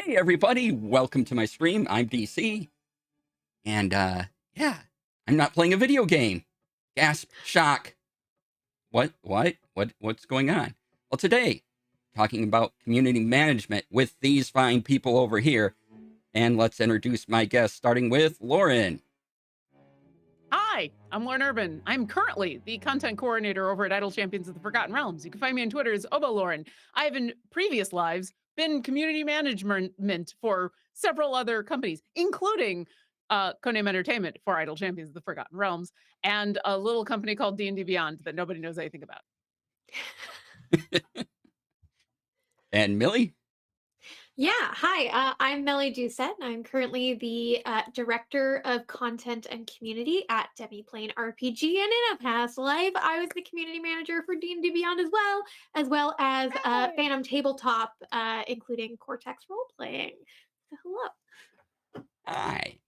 Hey everybody, welcome to my stream. I'm DC, and yeah, I'm not playing a video game. Gasp, shock. What's going on? Well, today, talking about community management with these fine people over here. And let's introduce my guests, starting with Lauren. Hi, I'm Lauren Urban. I'm currently the content coordinator over at Idle Champions of the Forgotten Realms. You can find me on Twitter as OboLauren. I have in previous lives been community management for several other companies, including Codename Entertainment for Idle Champions of the Forgotten Realms, and a little company called D&D Beyond that nobody knows anything about. And Millie. Yeah, hi, I'm Mellie Doucette, and I'm currently the Director of Content and Community at Demiplane RPG, and in a past life, I was the Community Manager for D&D Beyond as well as Hey! Phantom Tabletop, including Cortex Role-Playing. So hello. Hi.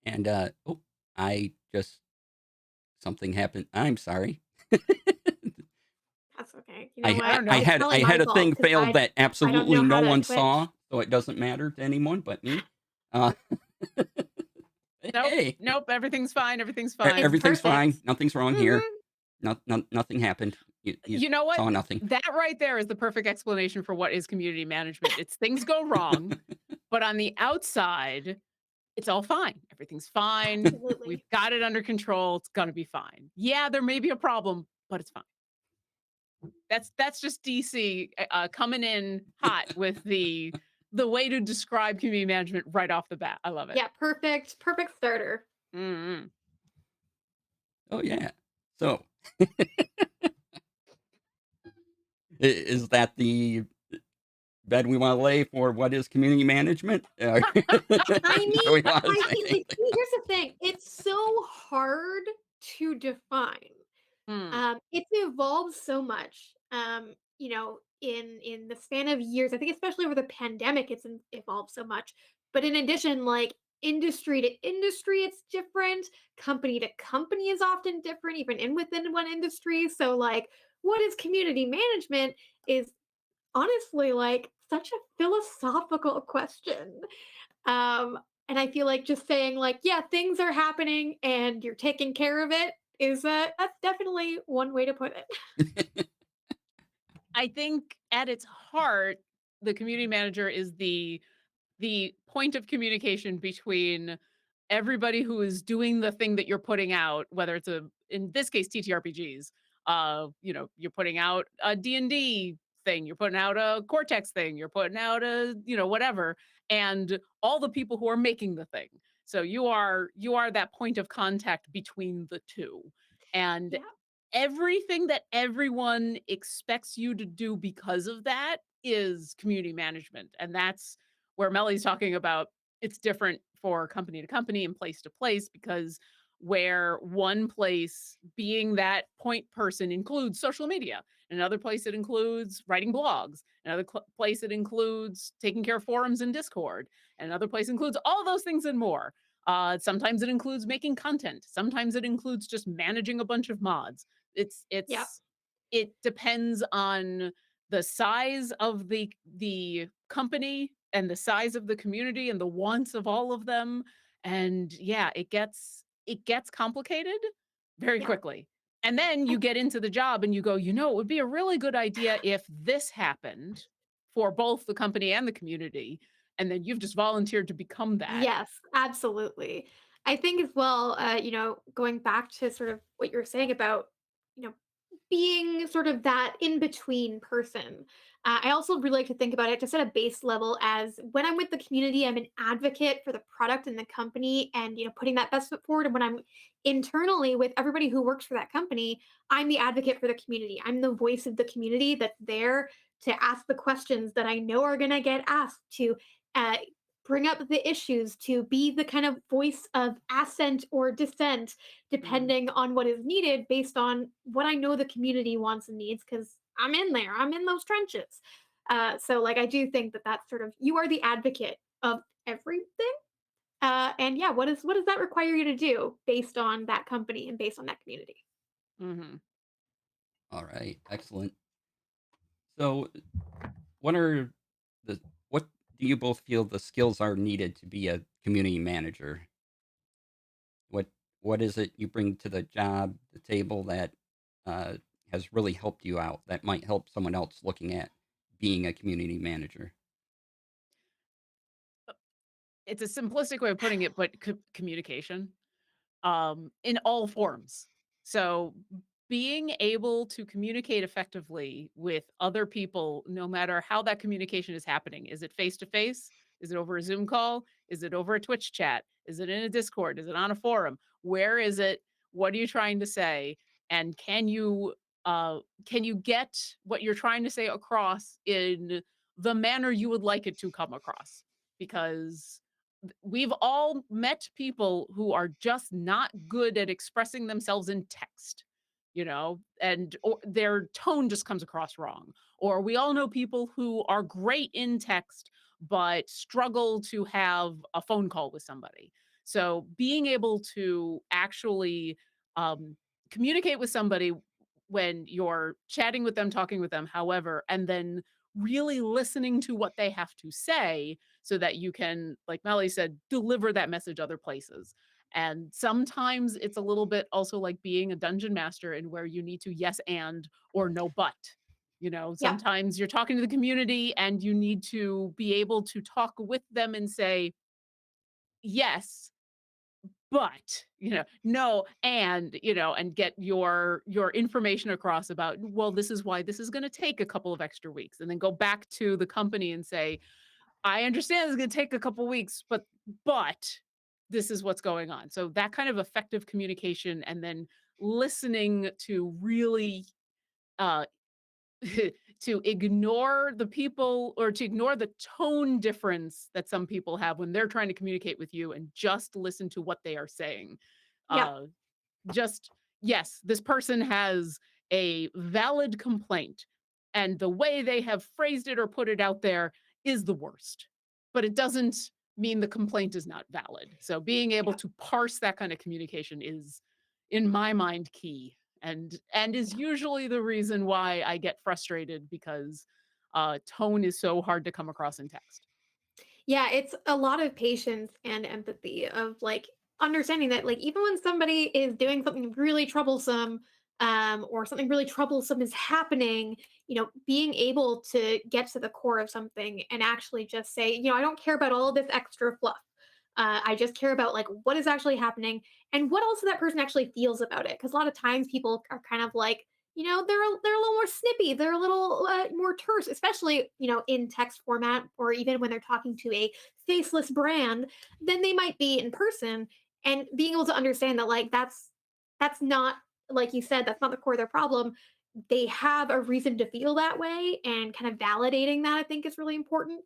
And oh, I just something happened. I'm sorry. That's okay. You know what? I don't know. I It's had probably my a fault thing 'cause failed that I don't absolutely know no how to one Twitch. saw, so it doesn't matter to anyone but me. Uh, Nope, hey, nope, everything's fine. Everything's fine. It's everything's fine. perfect. Nothing's wrong here. Nothing happened. You You know what? saw nothing. That right there is the perfect explanation for what is community management. It's things go wrong, but on the outside, it's all fine. Everything's fine. We've Absolutely. got it under control. It's gonna be fine. Yeah, there may be a problem, but it's fine. That's just DC coming in hot with the way to describe community management right off the bat. I love it. Yeah, perfect starter. Mm-hmm. Oh yeah. So is that the bed we want to lay for what is community management? I mean, Do we want to I say think like, anything? here's the thing. It's so hard to define. Mm. It's evolved so much. In the span of years, I think especially over the pandemic, evolved so much. But in addition, like industry to industry, it's different. Company to company is often different, even in within one industry. So, like, what is community management is honestly like such a philosophical question. And I feel like just saying like, yeah, things are happening and you're taking care of it is that's definitely one way to put it. I think at its heart, the community manager is the point of communication between everybody who is doing the thing that you're putting out, whether it's in this case TTRPGs. You're putting out a D&D thing, you're putting out a Cortex thing, you're putting out a, whatever, and all the people who are making the thing. So you are that point of contact between the two. And Yeah, everything that everyone expects you to do because of that is community management. And that's where Mellie's talking about it's different for company to company and place to place because where one place being that point person includes social media, another place it includes writing blogs, another place it includes taking care of forums and Discord, and another place includes all those things and more. Sometimes it includes making content. Sometimes it includes just managing a bunch of mods. It's yeah, it's it depends on the size of the company and the size of the community and the wants of all of them. And yeah, it gets complicated very yeah. quickly. And then I you get into the job and you go, it would be a really good idea if this happened for both the company and the community. And then you've just volunteered to become that. Yes, absolutely. I think as well, going back to sort of what you're saying about, you know, being sort of that in between person. I also really like to think about it just at a base level as when I'm with the community, I'm an advocate for the product and the company and, putting that best foot forward. And when I'm internally with everybody who works for that company, I'm the advocate for the community. I'm the voice of the community that's there to ask the questions that I know are going to get asked, to uh, bring up the issues, to be the kind of voice of assent or dissent Mm. depending on what is needed based on what I know the community wants and needs because I'm in there, I'm in those trenches. So, like, I do think that that's sort of you are the advocate of everything. And yeah, what does that require you to do based on that company and based on that community? Mhm. All right, excellent. So what are the what do you both feel the skills are needed to be a community manager? What what is it you bring to the job, the table that uh, has really helped you out that might help someone else looking at being a community manager? It's a simplistic way of putting it, but communication. In all forms. So being able to communicate effectively with other people, no matter how that communication is happening. Is it face to face? Is it over a Zoom call? Is it over a Twitch chat? Is it in a Discord? Is it on a forum? Where is it? What are you trying to say? And can you get what you're trying to say across in the manner you would like it to come across? Because we've all met people who are just not good at expressing themselves in text, and or their tone just comes across wrong. Or we all know people who are great in text but struggle to have a phone call with somebody. So being able to actually um, communicate with somebody when you're chatting with them, talking with them, however, and then really listening to what they have to say so that you can, like Melly said, deliver that message other places. And sometimes it's a little bit also like being a dungeon master and where you need to yes and or no but. Yeah. Sometimes you're talking to the community and you need to be able to talk with them and say, yes, but no, and get your information across about, well, this is why this is going to take a couple of extra weeks, and then go back to the company and say, I understand it's gonna take a couple weeks, but this is what's going on. So that kind of effective communication and then listening to really, uh, to ignore the people or to ignore the tone difference that some people have when they're trying to communicate with you and just listen to what they are saying. Yeah. Uh, just yes, this person has a valid complaint, and the way they have phrased it or put it out there is the worst. But it doesn't mean the complaint is not valid. So being able Yeah. to parse that kind of communication is, in my mind, key, and is Yeah. usually the reason why I get frustrated because tone is so hard to come across in text. Yeah, it's a lot of patience and empathy of like understanding that like even when somebody is doing something really troublesome, or something really troublesome is happening, being able to get to the core of something and actually just say, I don't care about all this extra fluff. I just care about like what is actually happening and what else that person actually feels about it. Because a lot of times people are kind of like, they're a little more snippy, they're a little more terse, especially in text format, or even when they're talking to a faceless brand than they might be in person. And being able to understand that like that's not, like you said, that's not the core of their problem. They have a reason to feel that way, and kind of validating that I think is really important.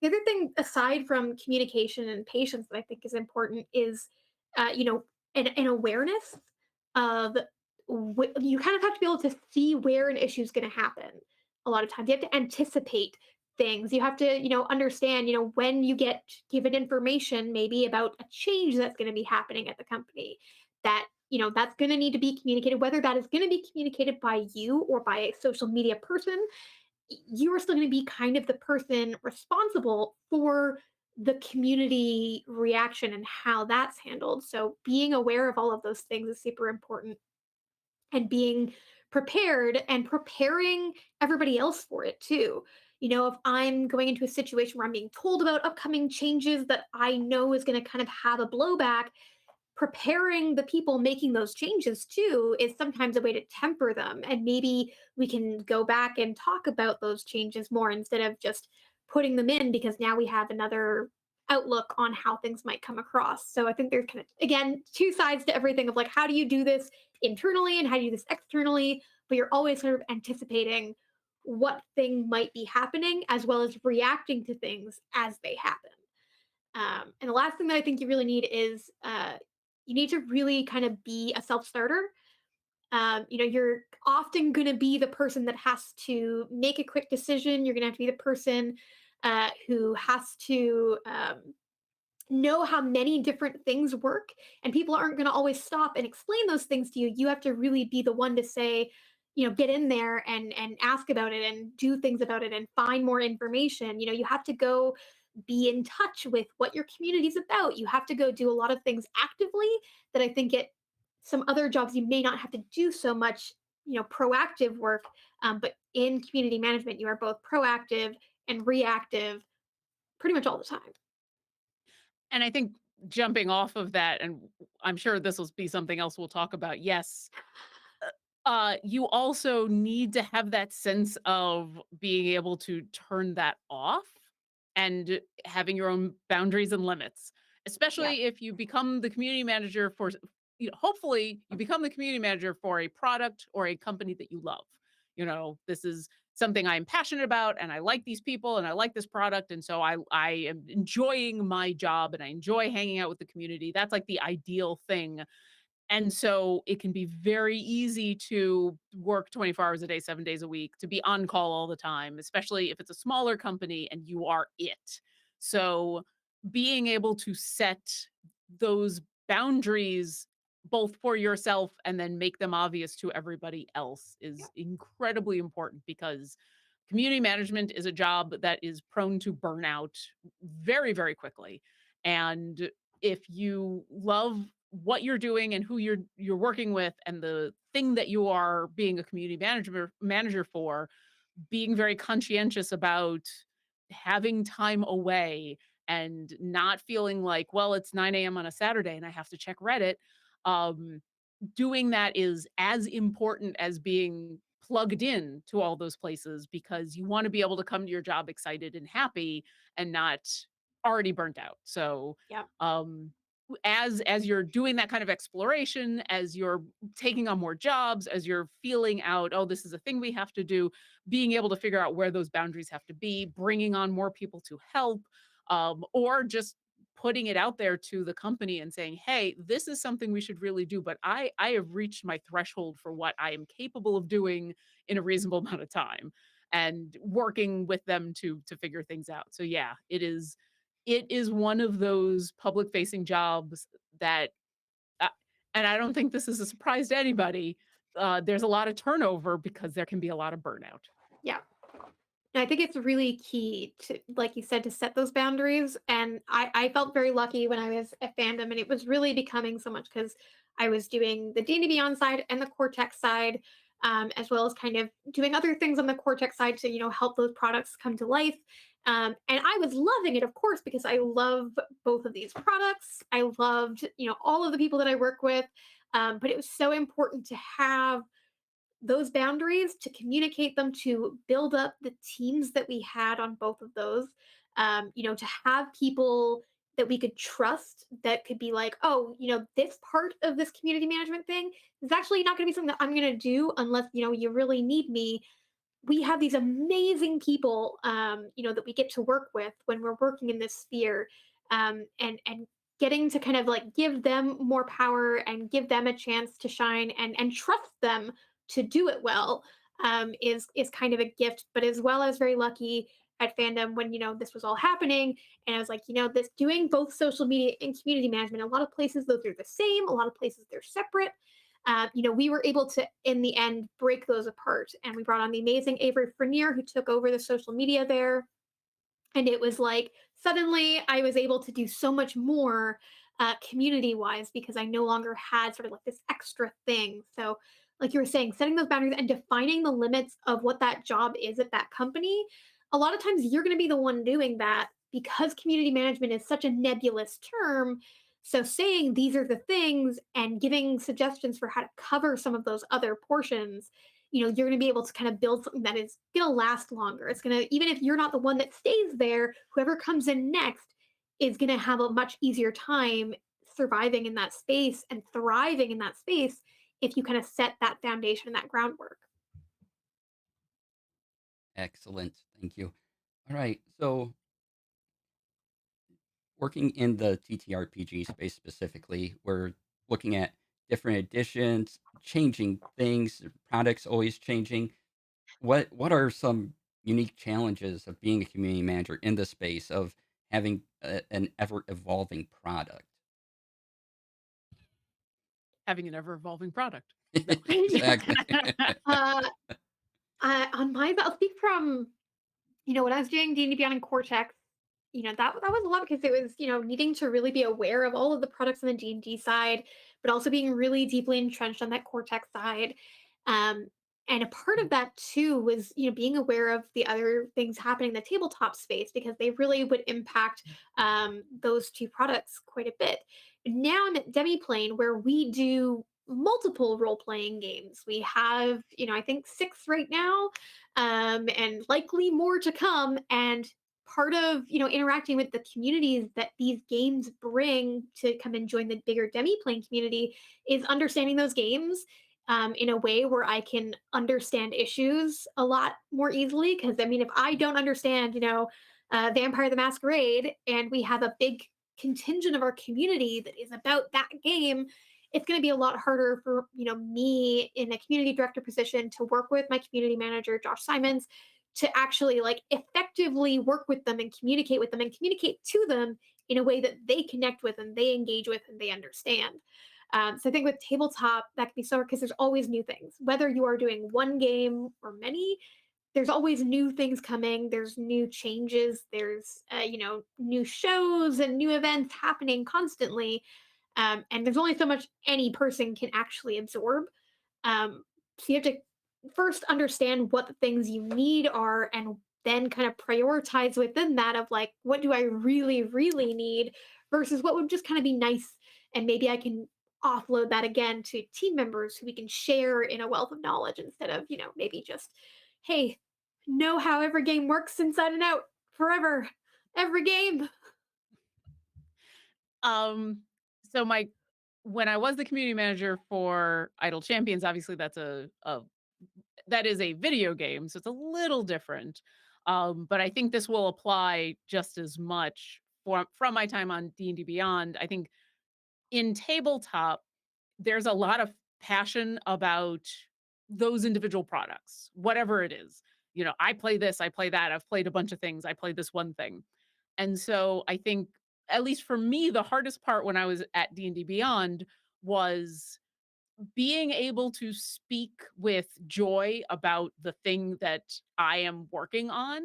The other thing, aside from communication and patience, that I think is important is, an awareness of you kind of have to be able to see where an issue is going to happen. A lot of times, you have to anticipate things. You have to, understand, when you get given information, maybe about a change that's going to be happening at the company, that that's going to need to be communicated. Whether that is going to be communicated by you or by a social media person, you are still going to be kind of the person responsible for the community reaction and how that's handled. So being aware of all of those things is super important, and being prepared and preparing everybody else for it too. If I'm going into a situation where I'm being told about upcoming changes that I know is going to kind of have a blowback, preparing the people making those changes too is sometimes a way to temper them. And maybe we can go back and talk about those changes more instead of just putting them in, because now we have another outlook on how things might come across. So I think there's kind of, again, two sides to everything of like, how do you do this internally and how do you do this externally? But you're always sort of anticipating what thing might be happening as well as reacting to things as they happen. And the last thing that I think you really need is, you need to really kind of be a self starter. You're often going to be the person that has to make a quick decision. You're going to have to be the person who has to know how many different things work, and people aren't going to always stop and explain those things to you. You have to really be the one to say, get in there and ask about it and do things about it and find more information. You have to go be in touch with what your community is about. You have to go do a lot of things actively that I think at some other jobs you may not have to do so much, proactive work. But in community management, you are both proactive and reactive pretty much all the time. And I think jumping off of that, and I'm sure this will be something else we'll talk about. Yes, you also need to have that sense of being able to turn that off and having your own boundaries and limits, Yeah. especially if you become the community manager for, hopefully you become the community manager for a product or a company that you love. This is something I'm passionate about and I like these people and I like this product. And so I am enjoying my job and I enjoy hanging out with the community. That's like the ideal thing, and so it can be very easy to work 24 hours a day, 7 days a week, to be on call all the time, especially if it's a smaller company and you are it. So being able to set those boundaries both for yourself and then make them obvious to everybody else Yeah. is incredibly important, because community management is a job that is prone to burnout very, very quickly. And if you love what you're doing and who you're working with and the thing that you are being a community manager for, being very conscientious about having time away and not feeling like, well, it's 9 a.m. on a Saturday and I have to check Reddit. Um, Doing that is as important as being plugged in to all those places, because you want to be able to come to your job excited and happy and not already burnt out. So, Yeah. um as you're doing that kind of exploration, as you're taking on more jobs, as you're feeling out, oh, this is a thing we have to do, being able to figure out where those boundaries have to be, bringing on more people to help, or just putting it out there to the company and saying, "Hey, this is something we should really do, but I have reached my threshold for what I am capable of doing in a reasonable amount of time," and working with them to figure things out. So yeah, it is one of those public facing jobs that, uh, and I don't think this is a surprise to anybody. There's a lot of turnover because there can be a lot of burnout. Yeah. And I think it's really key to, like you said, to set those boundaries. And I felt very lucky when I was at fandom, and it was really becoming so much because I was doing the D&D Beyond side and the Cortex side, as well as kind of doing other things on the Cortex side to, help those products come to life. And I was loving it, of course, because I love both of these products. I loved, all of the people that I work with. But it was so important to have those boundaries, to communicate them, to build up the teams that we had on both of those, to have people that we could trust, that could be like, oh, this part of this community management thing is actually not going to be something that I'm going to do unless, you really need me. We have these amazing people, that we get to work with when we're working in this sphere, and getting to kind of like give them more power and give them a chance to shine, and trust them to do it well, is kind of a gift. But as well as very lucky at fandom when this was all happening, and I was like, this doing both social media and community management. A lot of places those are the same. A lot of places they're separate. We were able to, in the end, break those apart. And we brought on the amazing Avery Frenier, who took over the social media there. And it was like, suddenly I was able to do so much more community wise, because I no longer had sort of like this extra thing. So, like you were saying, setting those boundaries and defining the limits of what that job is at that company. A lot of times you're going to be the one doing that because community management is such a nebulous term. So, saying these are the things and giving suggestions for how to cover some of those other portions, you're going to be able to kind of build something that is going to last longer. It's going to, even if you're not the one that stays there, whoever comes in next is going to have a much easier time surviving in that space and thriving in that space if you kind of set that foundation and that groundwork. Excellent. Thank you. All right. So, working in the TTRPG space specifically, we're looking at different editions, changing things, products always changing. What are some unique challenges of being a community manager in the space of having an ever evolving product? Having an ever evolving product. No. Exactly. uh, on my, I'll speak from, when I was doing D&D Beyond and Cortex, that was a lot because it was, needing to really be aware of all of the products on the D&D side, but also being really deeply entrenched on that Cortex side. Um, and a part of that too was, being aware of the other things happening in the tabletop space because they really would impact those two products quite a bit. Now I'm at Demiplane where we do multiple role-playing games. We have, I think 6 right now, and likely more to come. And part of interacting with the communities that these games bring to come and join the bigger demi-plane community is understanding those games in a way where I can understand issues a lot more easily. Because I mean, if I don't understand, Vampire the Masquerade, and we have a big contingent of our community that is about that game, it's going to be a lot harder for me in a community director position to work with my community manager Josh Simons to actually like effectively work with them and communicate to them in a way that they connect with and they engage with and they understand. So I think with tabletop that can be so because there's always new things. Whether you are doing one game or many, there's always new things coming. There's new changes. There's new shows and new events happening constantly. And there's only so much any person can actually absorb. So you have to first understand what the things you need are and then kind of prioritize within that of like, what do I really, really need versus what would just kind of be nice. And maybe I can offload that again to team members who we can share in a wealth of knowledge instead of, maybe just, hey, know how every game works inside and out forever. Every game. Um, so my when I was the community manager for Idle Champions, obviously that is a video game, so it's a little different. But I think this will apply just as much from my time on D&D Beyond. I think in tabletop, there's a lot of passion about those individual products, whatever it is. I play this, I play that, I've played a bunch of things, I play this one thing. And so I think, at least for me, the hardest part when I was at D&D Beyond was being able to speak with joy about the thing that I am working on,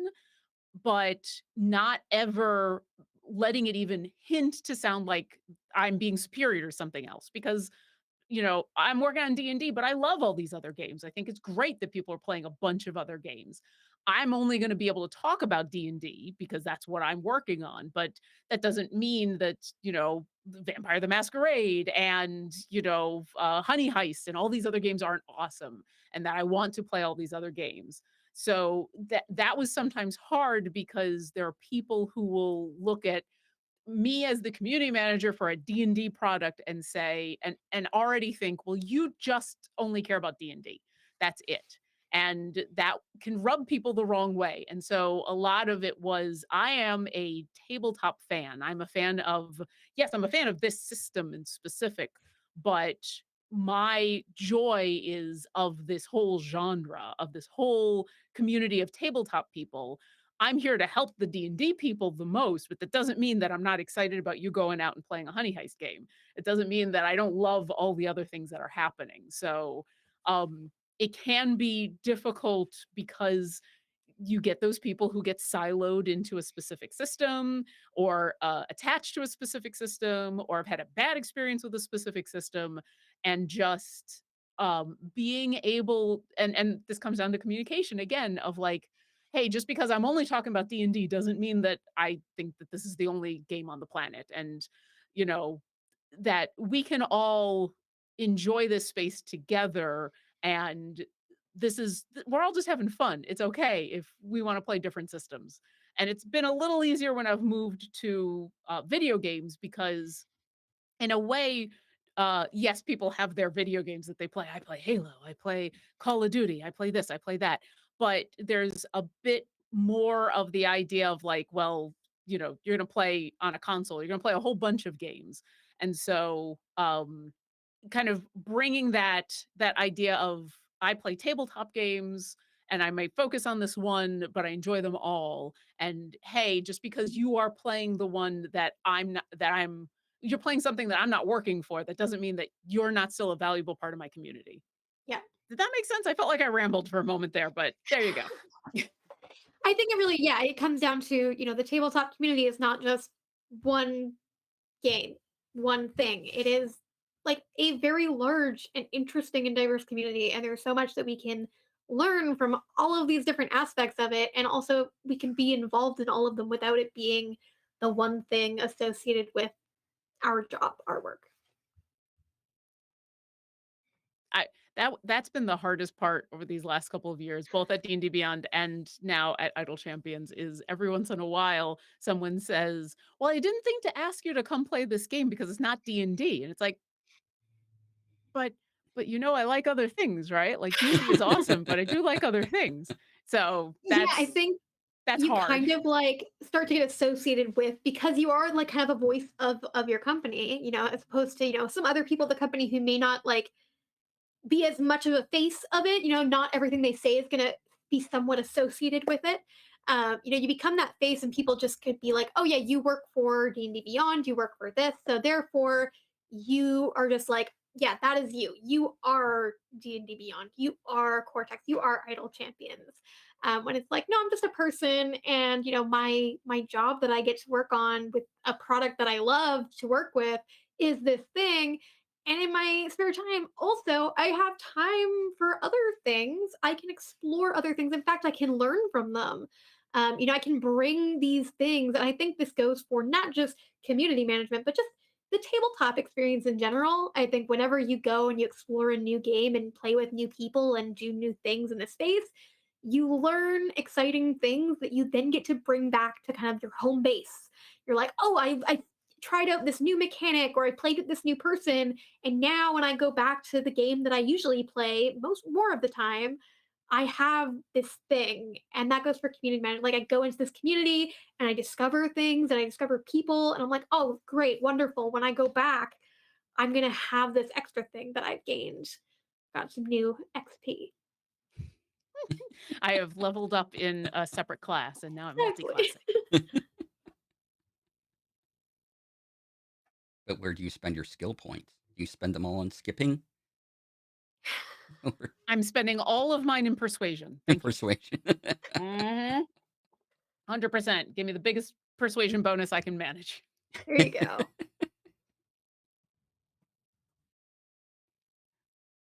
but not ever letting it even hint to sound like I'm being superior to something else because I'm working on D&D, but I love all these other games. I think it's great that people are playing a bunch of other games. I'm only going to be able to talk about D&D because that's what I'm working on, but that doesn't mean that, Vampire the Masquerade and, Honey Heist and all these other games aren't awesome and that I want to play all these other games. So that was sometimes hard because there are people who will look at me as the community manager for a D&D product and say and already think, "Well, you just only care about D&D. That's it." And that can rub people the wrong way. And so a lot of it was I am a tabletop fan. I'm a fan of yes, I'm a fan of this system in specific, but my joy is of this whole genre, of this whole community of tabletop people. I'm here to help the D&D people the most, but that doesn't mean that I'm not excited about you going out and playing a Honey Heist game. It doesn't mean that I don't love all the other things that are happening. So, it can be difficult because you get those people who get siloed into a specific system or attached to a specific system or have had a bad experience with a specific system and just being able and this comes down to communication again of like hey, just because I'm only talking about D&D doesn't mean that I think that this is the only game on the planet. And, you know, that we can all enjoy this space together. And we're all just having fun. It's okay if we want to play different systems. And it's been a little easier when I've moved to video games because in a way, yes, people have their video games that they play. I play Halo, I play Call of Duty, I play this, I play that. But there's a bit more of the idea of like, well, you're going to play on a console, you're going to play a whole bunch of games. And so, kind of bringing that idea of I play tabletop games and I might focus on this one, but I enjoy them all. And hey, just because you are playing the one that I'm not, that I'm, you're playing something that I'm not working for, that doesn't mean that you're not still a valuable part of my community. Yeah. Did that make sense? I felt like I rambled for a moment there, but there you go. I think it really, yeah, it comes down to, the tabletop community is not just one game, one thing. It is like a very large and interesting and diverse community. And there's so much that we can learn from all of these different aspects of it. And also, we can be involved in all of them without it being the one thing associated with our job, our work. I that's been the hardest part over these last couple of years, both at D&D Beyond and now at Idle Champions, is every once in a while someone says, "Well, I didn't think to ask you to come play this game because it's not D&D." And D. And it's like, "But I like other things, right? Like D&D is awesome, but I do like other things." So Yeah, I think that's you hard. kind of like start to get associated with, because you are like kind of a voice of your company, as opposed to, some other people at the company who may not like be as much of a face of it. Not everything they say is gonna be somewhat associated with it. You become that face, and people just could be like, "Oh yeah, you work for D&D Beyond, you work for this, so therefore you are just like, yeah, that is you. You are D&D Beyond. You are Cortex. You are Idle Champions." When it's like, no, I'm just a person, and my job that I get to work on with a product that I love to work with is this thing, and in my spare time, also, I have time for other things. I can explore other things. In fact, I can learn from them. I can bring these things, and I think this goes for not just community management, but just the tabletop experience in general. I think whenever you go and you explore a new game and play with new people and do new things in the space, you learn exciting things that you then get to bring back to kind of your home base. You're like, oh, I tried out this new mechanic, or I played with this new person, and now when I go back to the game that I usually play most more of the time, I have this thing. And that goes for community management. Like, I go into this community and I discover things and I discover people, and I'm like, oh great, wonderful. When I go back, I'm gonna have this extra thing that I've gained. Got some new XP. I have leveled up in a separate class and now I'm Exactly. multi-classing. But where do you spend your skill points? Do you spend them all on skipping or I'm spending all of mine in persuasion. Thank you. persuasion? Mhm. 100%. Give me the biggest persuasion bonus I can manage. There you go.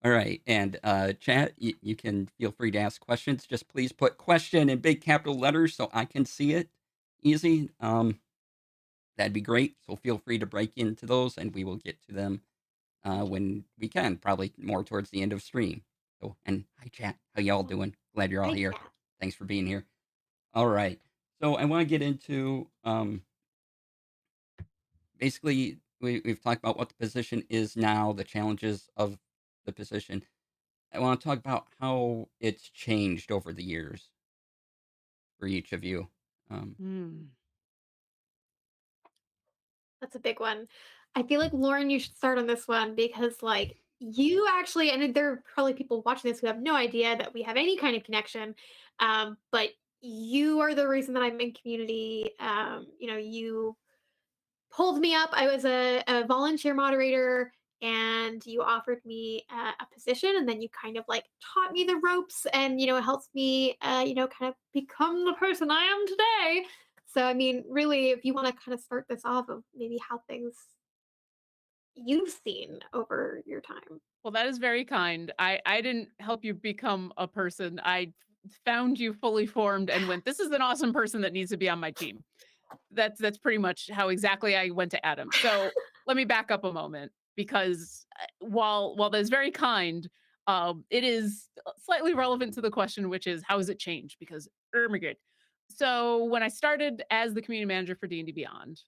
All right, and, chat, you can feel free to ask questions, just please put "question" in big capital letters so I can see it easy, that'd be great, so feel free to break into those, and we will get to them, when we can, probably more towards the end of stream. So and hi, chat, how y'all doing? Glad you're all Hi, here. chat. Thanks for being here. Alright, so I wanna get into, basically, we've talked about what the position is now, the challenges of the position. I want to talk about how it's changed over the years for each of you. Um, Mm. That's a big one. I feel like, Lauren, you should start on this one because, like, you actually, and there are probably people watching this who have no idea that we have any kind of connection, but you are the reason that I'm in community. You pulled me up. I was a volunteer moderator, and you offered me a position, and then you kind of like taught me the ropes, and helped me, kind of become the person I am today. So, I mean, really, if you want to kind of start this off of maybe how things you've seen over your time. Well, that is very kind. I didn't help you become a person. I found you fully formed and went, "This is an awesome person that needs to be on my team." That's pretty much how exactly I went to Adam. So let me back up a moment because while that's very kind, it is slightly relevant to the question, which is how has it changed? Because oh my god. So when I started as the community manager for D&D Beyond,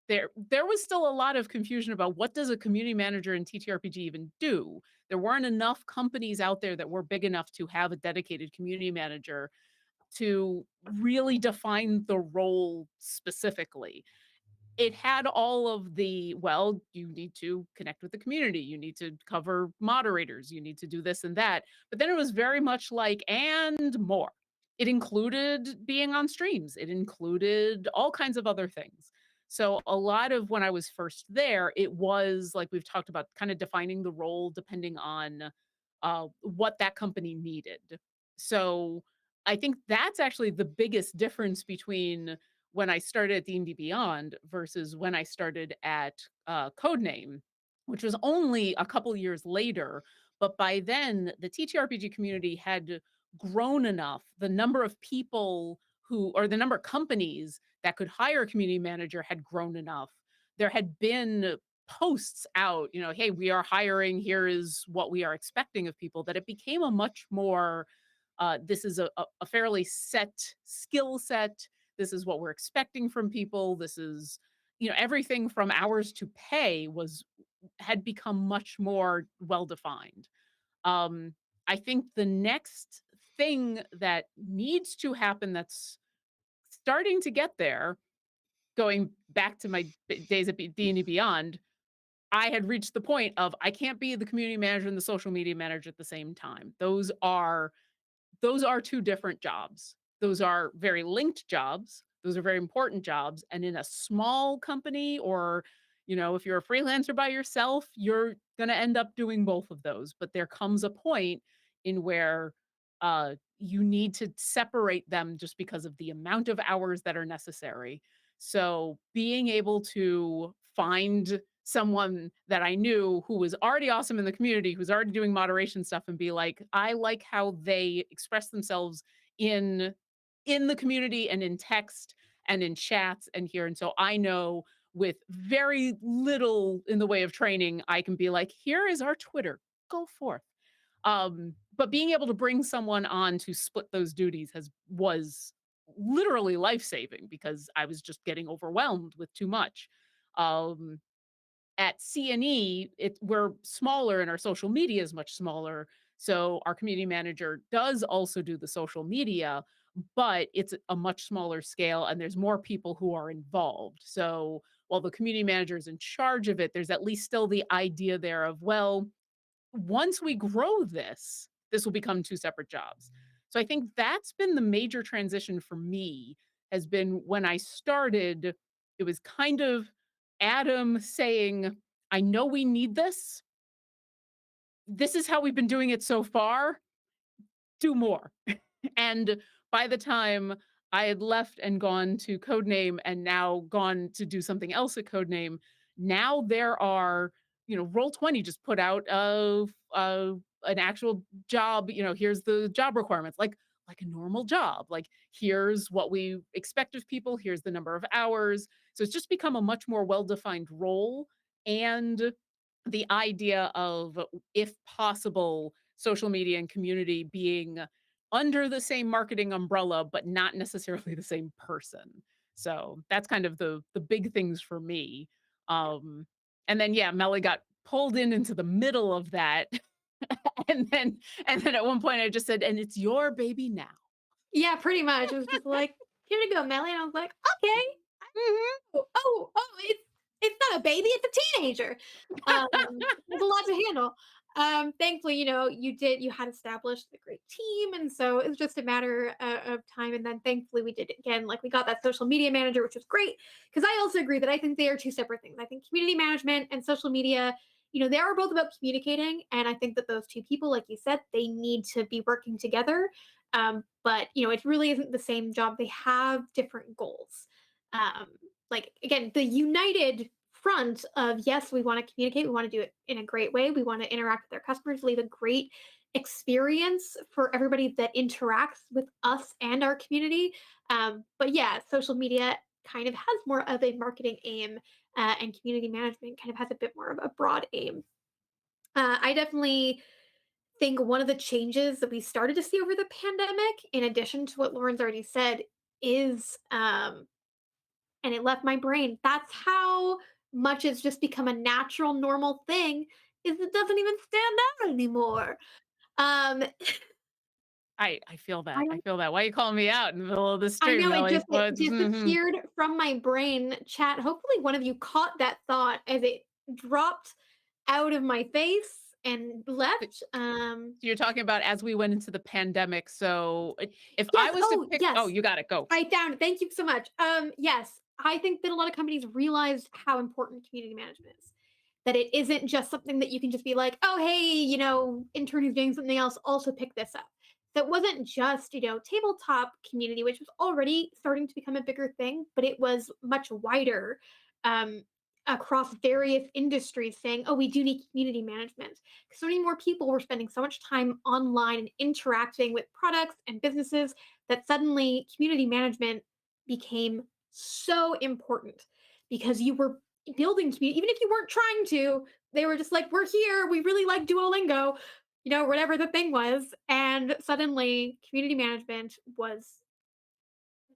there was still a lot of confusion about what does a community manager in TTRPG even do. There weren't enough companies out there that were big enough to have a dedicated community manager to really define the role specifically. It had all of the, well, you need to connect with the community, you need to cover moderators, you need to do this and that. But then it was very much like, and more. It included being on streams, it included all kinds of other things. So a lot of when I was first there, it was like we've talked about kind of defining the role depending on what that company needed. So I think that's actually the biggest difference between when I started at D&D Beyond versus when I started at, Codename, which was only a couple years later, but by then, the TTRPG community had grown enough, the number of people who or the number of companies that could hire a community manager had grown enough. There had been posts out, "Hey, we are hiring, here is what we are expecting of people," that it became a much more this is a fairly set skill set. This is what we're expecting from people. This is, everything from hours to pay was had become much more well defined. Um, I think the next thing that needs to happen that's starting to get there, going back to my days at D&D Beyond, I had reached the point of I can't be the community manager and the social media manager at the same time. Those are 2 different jobs. Those are very linked jobs. Those are very important jobs, and in a small company or, if you're a freelancer by yourself, you're gonna end up doing both of those, but there comes a point in where, you need to separate them just because of the amount of hours that are necessary. So, being able to find someone that I knew who was already awesome in the community, who's already doing moderation stuff and be like, "I like how they express themselves in the community and in text and in chats and here." And so I know with very little in the way of training, I can be like, "Here is our Twitter. Go forth." But being able to bring someone on to split those duties has was literally life-saving because I was just getting overwhelmed with too much. Um, at CNE, we're smaller and our social media is much smaller. So our community manager does also do the social media, but it's a much smaller scale and there's more people who are involved. So while the community manager is in charge of it, there's at least still the idea there of, well, once we grow this, this will become 2 separate jobs. So I think that's been the major transition for me, has been when I started, it was kind of Adam saying, "I know we need this. This is how we've been doing it so far. Do more." And by the time I had left and gone to Codename and now gone to do something else at Codename, now there are, Roll20 just put out an actual job, here's the job requirements, like a normal job. Like, here's what we expect of people, here's the number of hours. So it's just become a much more well-defined role, and the idea of, if possible, social media and community being under the same marketing umbrella, but not necessarily the same person. So that's kind of the big things for me. Um, and then yeah, Melly got pulled in into the middle of that, and then at one point I just said, "And it's your baby now." Yeah, pretty much. It was just like, "Here you go, Melly," and I was like, "Okay. Mhm. It's not a baby, it's a teenager." It's a lot to handle. Thankfully, you had established a great team, and so it was just a matter, of time, and then thankfully we did it again, like, we got that social media manager, which was great. Because I also agree that I think they are 2 separate things. I think community management and social media, they are both about communicating, and I think that those 2 people, like you said, they need to be working together. But it really isn't the same job. They have different goals. Um, like, again, the united front of, yes, we want to communicate, we want to do it in a great way, we want to interact with our customers, leave a great experience for everybody that interacts with us and our community. But yeah, social media kind of has more of a marketing aim, and community management kind of has a bit more of a broad aim. I definitely think one of the changes that we started to see over the pandemic, in addition to what Lauren's already said, is, and it left my brain, that's how much it's just become a natural, normal thing, is it doesn't even stand out anymore. Um, I feel I that. I don't feel that. Why are you calling me out in the middle of the I stream, know Melly? it What's mhm. disappeared from my brain. Chat, hopefully one of you caught that thought as it dropped out of my face and left. So you're talking about as we went into the pandemic, so, if I Yes, was to oh, pick oh, yes. you got it, go. I found it. Thank you so much. Yes, I think that a lot of companies realized how important community management is. That it isn't just something that you can just be like, oh, hey, intern who's doing something else, also pick this up. So it wasn't just, tabletop community, which was already starting to become a bigger thing, but it was much wider, um, across various industries saying, oh, we do need community management. So many more people were spending so much time online and interacting with products and businesses that suddenly community management became so important because you were building community, even if you weren't trying to, they were just like, we're here, we really like Duolingo, whatever the thing was. And suddenly community management was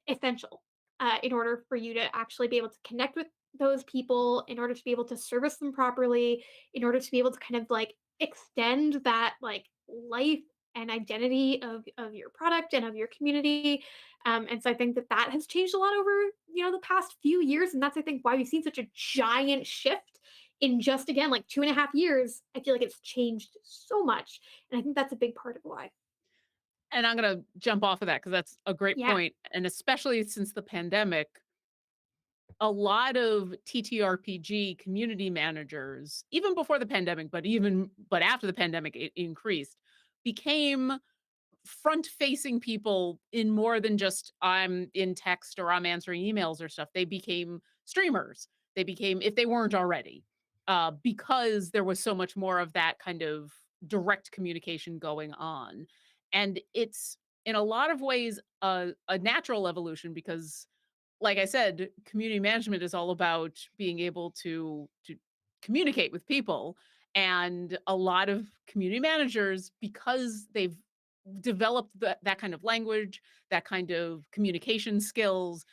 essential, in order for you to actually be able to connect with those people, in order to be able to service them properly, in order to be able to kind of like extend that like life and identity of your product and of your community. And so I think that that has changed a lot over the past few years, and that's I think why we've seen such a giant shift in just again like 2.5 years. I feel like it's changed so much, and I think that's a big part of why. And I'm gonna jump off of that because that's a great Yeah. point, and especially since the pandemic, a lot of TTRPG community managers, even before the pandemic, but after the pandemic it increased, became front-facing people in more than just I'm in text or I'm answering emails or stuff. They became streamers. They became, if they weren't already, because there was so much more of that kind of direct communication going on. And it's in a lot of ways a natural evolution because like I said, community management is all about being able to communicate with people. And a lot of community managers, because they've developed that kind of language, that kind of communication skills,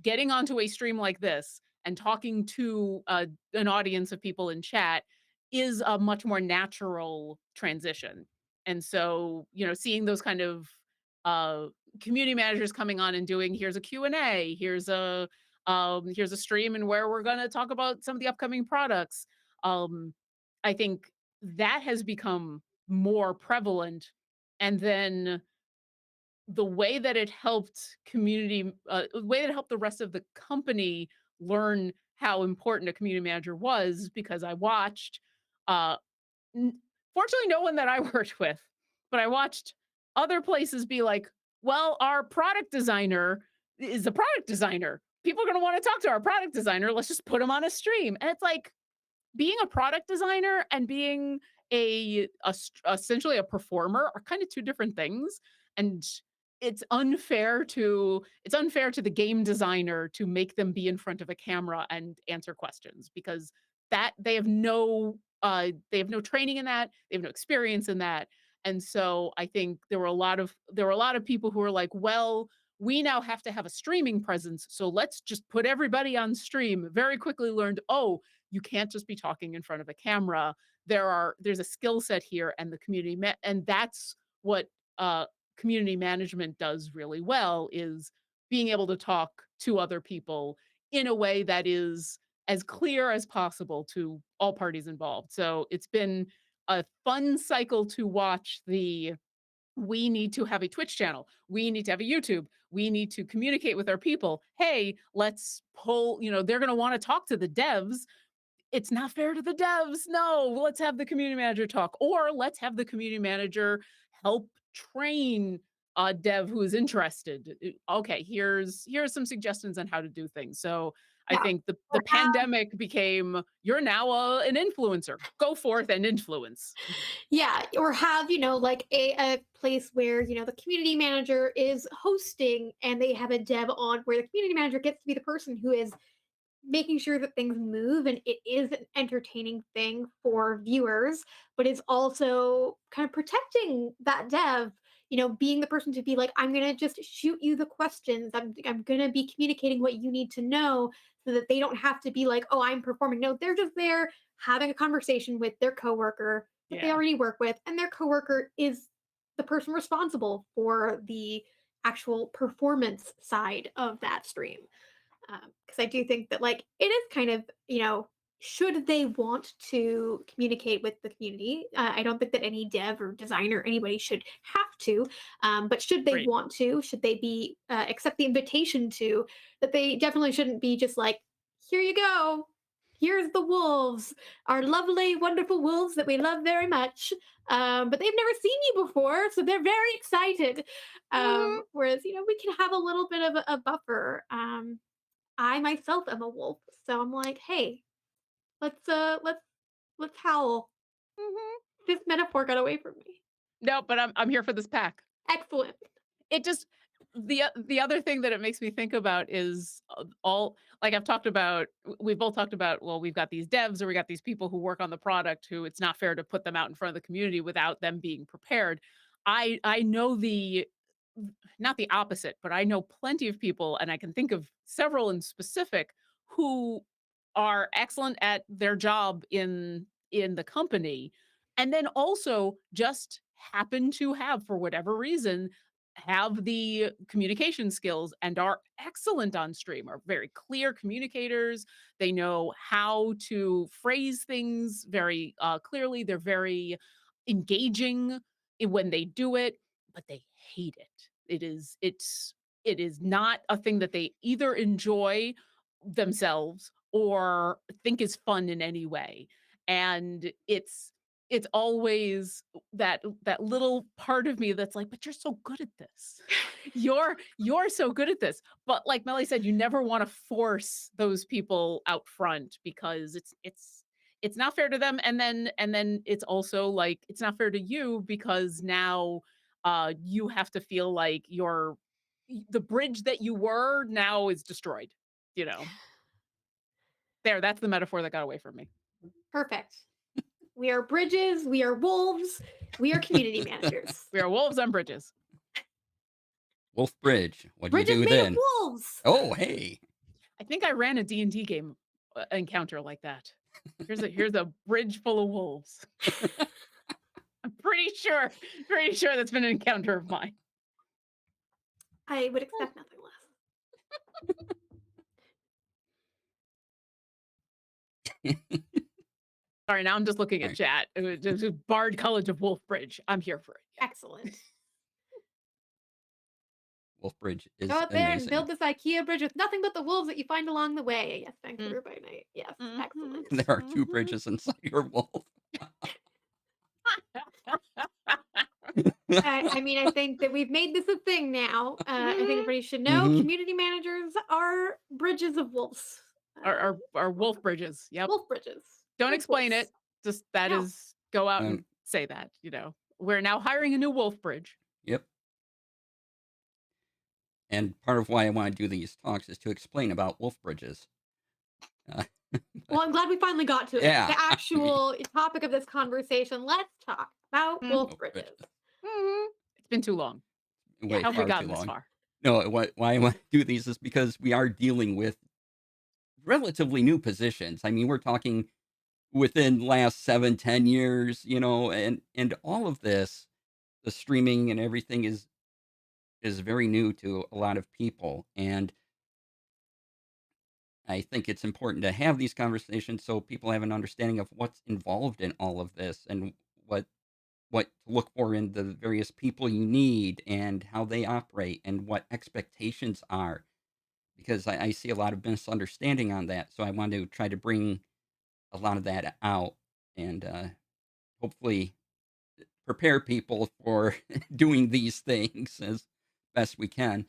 getting onto a stream like this and talking to an audience of people in chat is a much more natural transition. And so, seeing those kind of uh, community managers coming on and doing here's a Q&A, here's a stream and where we're going to talk about some of the upcoming products. Um, I think that has become more prevalent. And then the way that it helped the way that it helped the rest of the company learn how important a community manager was because I watched, uh, fortunately, no one that I worked with, but I watched other places be like, well, our product designer is a product designer. People are going to want to talk to our product designer. Let's just put them on a stream. And it's like, being a product designer and being essentially a performer are kind of two different things, and it's unfair to the game designer to make them be in front of a camera and answer questions because that they have no training in that, they have no experience in that. And so I think there were a lot of people who were like, well, we now have to have a streaming presence, so let's just put everybody on stream. Very quickly learned, oh, you can't just be talking in front of a camera. There's a skill set here, and and that's what uh community management does really well, is being able to talk to other people in a way that is as clear as possible to all parties involved. So it's been a fun cycle to watch. The We need to have a Twitch channel. We need to have a YouTube. We need to communicate with our people. Hey, let's pull, they're going to want to talk to the devs. It's not fair to the devs. No, let's have the community manager talk, or let's have the community manager help train a dev who is interested. Okay, here's some suggestions on how to do things. So I Yeah. think the pandemic became, you're now an influencer. Go forth and influence. Yeah, or have, like a place where, the community manager is hosting and they have a dev on where the community manager gets to be the person who is making sure that things move and it is an entertaining thing for viewers, but it's also kind of protecting that dev, being the person to be like, I'm gonna just shoot you the questions. I'm gonna be communicating what you need to know so that they don't have to be like, oh, I'm performing. No, they're just there having a conversation with their coworker that they Yeah, already work with, and their coworker is the person responsible for the actual performance side of that stream. Because I do think that like it is kind of should they want to communicate with the community, I don't think that any dev or designer anybody should have to, but should they great. want to, should they be accept the invitation to, that they definitely shouldn't be just like, here you go, here's the wolves, our lovely, wonderful wolves that we love very much. But they've never seen you before, so they're very excited. Mhm. Whereas, we can have a little bit of a buffer. I myself am a wolf, so I'm like, hey, let's howl. Mhm. This metaphor got away from me. No, but I'm here for this pack. Excellent. It just the other thing that it makes me think about is, all like I've talked about we've both talked about, well, we've got these devs or we got these people who work on the product who it's not fair to put them out in front of the community without them being prepared. I know not the opposite, but I know plenty of people, and I can think of several in specific, who are excellent at their job in the company, and then also just happen to have, for whatever reason, have the communication skills and are excellent on stream, are very clear communicators. They know how to phrase things very clearly. They're very engaging when they do it, but they hate it. It is not a thing that they either enjoy themselves or think is fun in any way. And it's always that little part of me that's like, but you're so good at this. You're so good at this. But like Melly said, you never want to force those people out front because it's not fair to them. And then it's also like it's not fair to you because now you have to feel like the bridge that you were now is destroyed, you know. There, that's the metaphor that got away from me. Perfect. We are bridges, we are wolves, we are community managers. We are wolves on bridges. Wolf Bridge. What do you Bridges do made of then? wolves. Oh, hey. I think I ran a D&D game encounter like that. Here's a bridge full of wolves. I'm pretty sure that's been an encounter of mine. I would expect nothing less. Sorry, now I'm just looking All at right. chat. It was Bard College of Wolf Bridge. I'm here for it. Yeah. Excellent. Wolf Bridge Go is out there and amazing. build this IKEA bridge with nothing but the wolves that you find along the way. Yes, Mm, Vancouver by night. Yes, mhm, excellent. There are two mhm. bridges inside your wolf. I mean, I think that we've made this a thing now. I think Mhm. everybody should know Hmm. community managers are bridges of wolves. Our wolf Welcome. bridges. Yep. Wolf bridges. Don't Bridge explain it. wolves. Just that No. is go out Um, and say that, We're now hiring a new wolf bridge. yep. And part of why I want to do these talks is to explain about wolf bridges. Uh, Well, I'm glad we finally got to it. yeah. The I mean, actual topic of this conversation. Let's talk about Mhm. wolf wolf bridges. bridges. Mhm. It's been too long. Way Yes. How have we far too gotten this long. far? No, why I want to do these is because we are dealing with relatively new positions. I mean, we're talking within last 7, 10 years, and all of this, the streaming and everything is very new to a lot of people. And I think it's important to have these conversations so people have an understanding of what's involved in all of this and what what to look for in the various people you need and how they operate and what expectations are. Because I see a lot of misunderstanding on that. So I want to try to bring a lot of that out and hopefully prepare people for doing these things as best we can.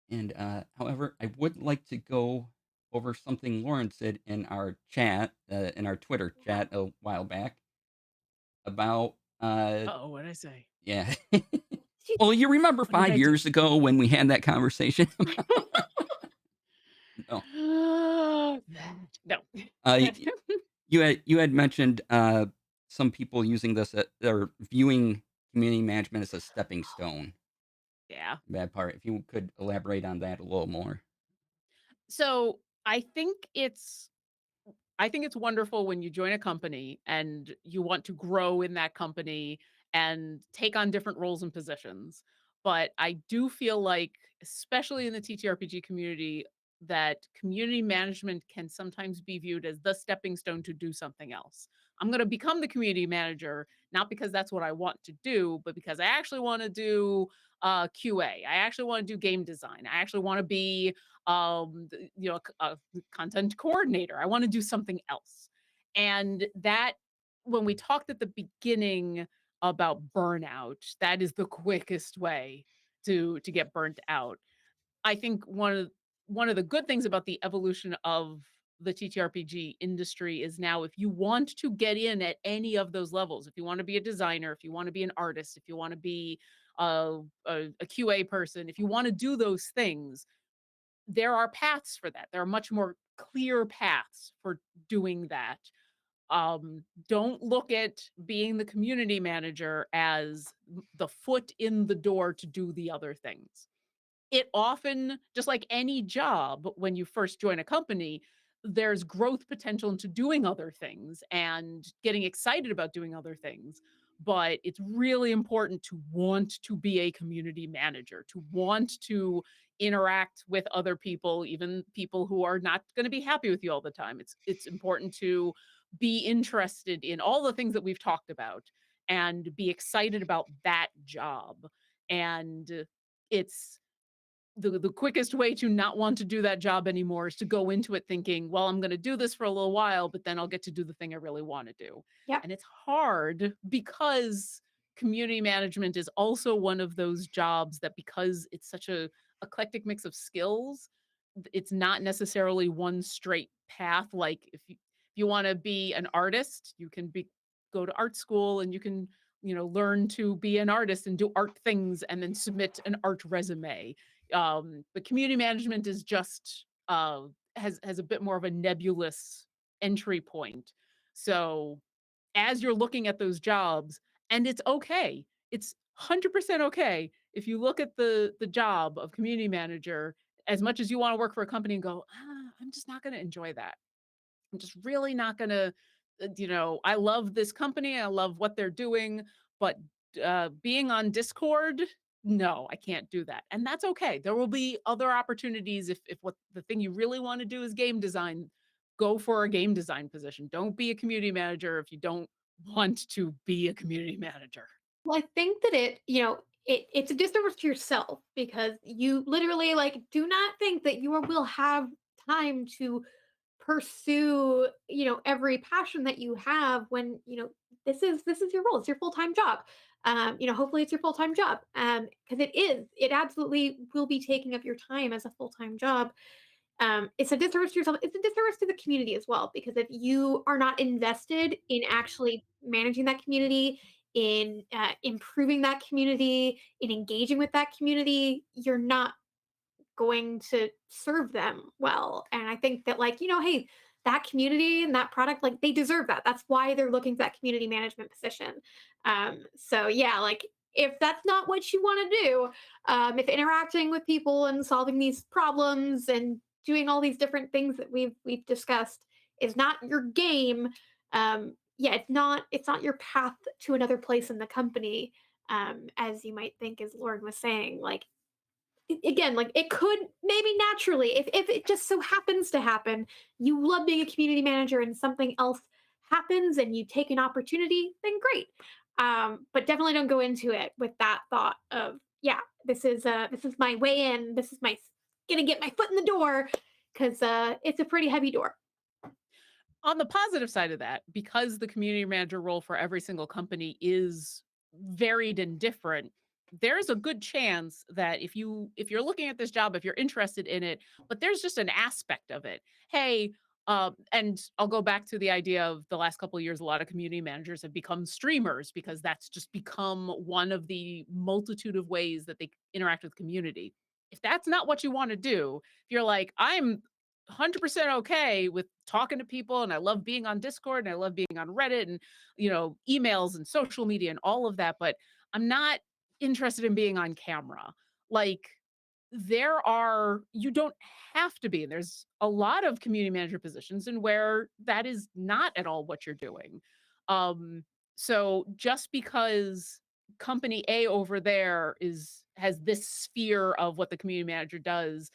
And however, I would like to go over something Lauren said in our Twitter Yeah. chat a while back about Uh-oh, what'd I say? yeah. Well, you remember What did 5 I do? years ago when we had that conversation? No. No. Uh, you had mentioned some people using this they're viewing community management as a stepping stone. Yeah. Bad part. If you could elaborate on that a little more. So, I think it's wonderful when you join a company and you want to grow in that company and take on different roles and positions. But I do feel like, especially in the TTRPG community, that community management can sometimes be viewed as the stepping stone to do something else. I'm going to become the community manager, not because that's what I want to do, but because I actually want to do QA. I actually want to do game design. I actually want to be a content coordinator. I want to do something else. And that, when we talked at the beginning about burnout, that is the quickest way to get burnt out. I think one of the good things about the evolution of the TTRPG industry is now, if you want to get in at any of those levels, if you want to be a designer, if you want to be an artist, if you want to be a QA person, if you want to do those things, there are paths for that. There are much more clear paths for doing that. Don't look at being the community manager as the foot in the door to do the other things. It often, just like any job, when you first join a company, there's growth potential into doing other things and getting excited about doing other things. But it's really important to want to be a community manager, to want to interact with other people, even people who are not going to be happy with you all the time. It's important to be interested in all the things that we've talked about and be excited about that job. And it's the quickest way to not want to do that job anymore is to go into it thinking, "Well, I'm gonna do this for a little while, but then I'll get to do the thing I really wanna do." Yep. And it's hard because community management is also one of those jobs that, because it's such a eclectic mix of skills, it's not necessarily one straight path. Like, if you wanna be an artist, you can be go to art school and you can, learn to be an artist and do art things and then submit an art resume. But community management is just has a bit more of a nebulous entry point. So as you're looking at those jobs, and it's okay. It's 100% okay if you look at the job of community manager as much as you want to work for a company and go, I'm just not going to enjoy that. I'm just really not gonna, I love this company, I love what they're doing, but being on Discord, no, I can't do that. And that's okay. There will be other opportunities if what the thing you really want to do is game design, go for a game design position. Don't be a community manager if you don't want to be a community manager. Well, I think that it's a disservice to yourself because you literally like do not think that you will have time to pursue, every passion that you have when, this is your role. It's your full-time job. Hopefully it's your full-time job. Because it absolutely will be taking up your time as a full-time job. It's a disservice to yourself. It's a disservice to the community as well, because if you are not invested in actually managing that community, in improving that community, in engaging with that community, you're not going to serve them well. And I think that, like, hey, that community and that product, like, they deserve that. That's why they're looking for that community management position. So yeah, like, if that's not what you want to do, if interacting with people and solving these problems and doing all these different things that we've discussed is not your game, yeah, it's not your path to another place in the company, as you might think, as Lauren was saying. Like, again, like, it could maybe naturally, if it just so happens to happen, you love being a community manager and something else happens and you take an opportunity, then great. But definitely don't go into it with that thought of, yeah, this is my way in, this is my gonna get my foot in the door, because it's a pretty heavy door. On the positive side of that, because the community manager role for every single company is varied and different, there's a good chance that if you're looking at this job, if you're interested in it, but there's just an aspect of it. Hey, and I'll go back to the idea of the last couple of years, a lot of community managers have become streamers because that's just become one of the multitude of ways that they interact with community. If that's not what you want to do, if you're like, I'm 100% okay with talking to people and I love being on Discord and I love being on Reddit and emails and social media and all of that, but I'm not interested in being on camera. Like, you don't have to be. And there's a lot of community manager positions and where that is not at all what you're doing. Um so just because company A over there is has this sphere of what the community manager does,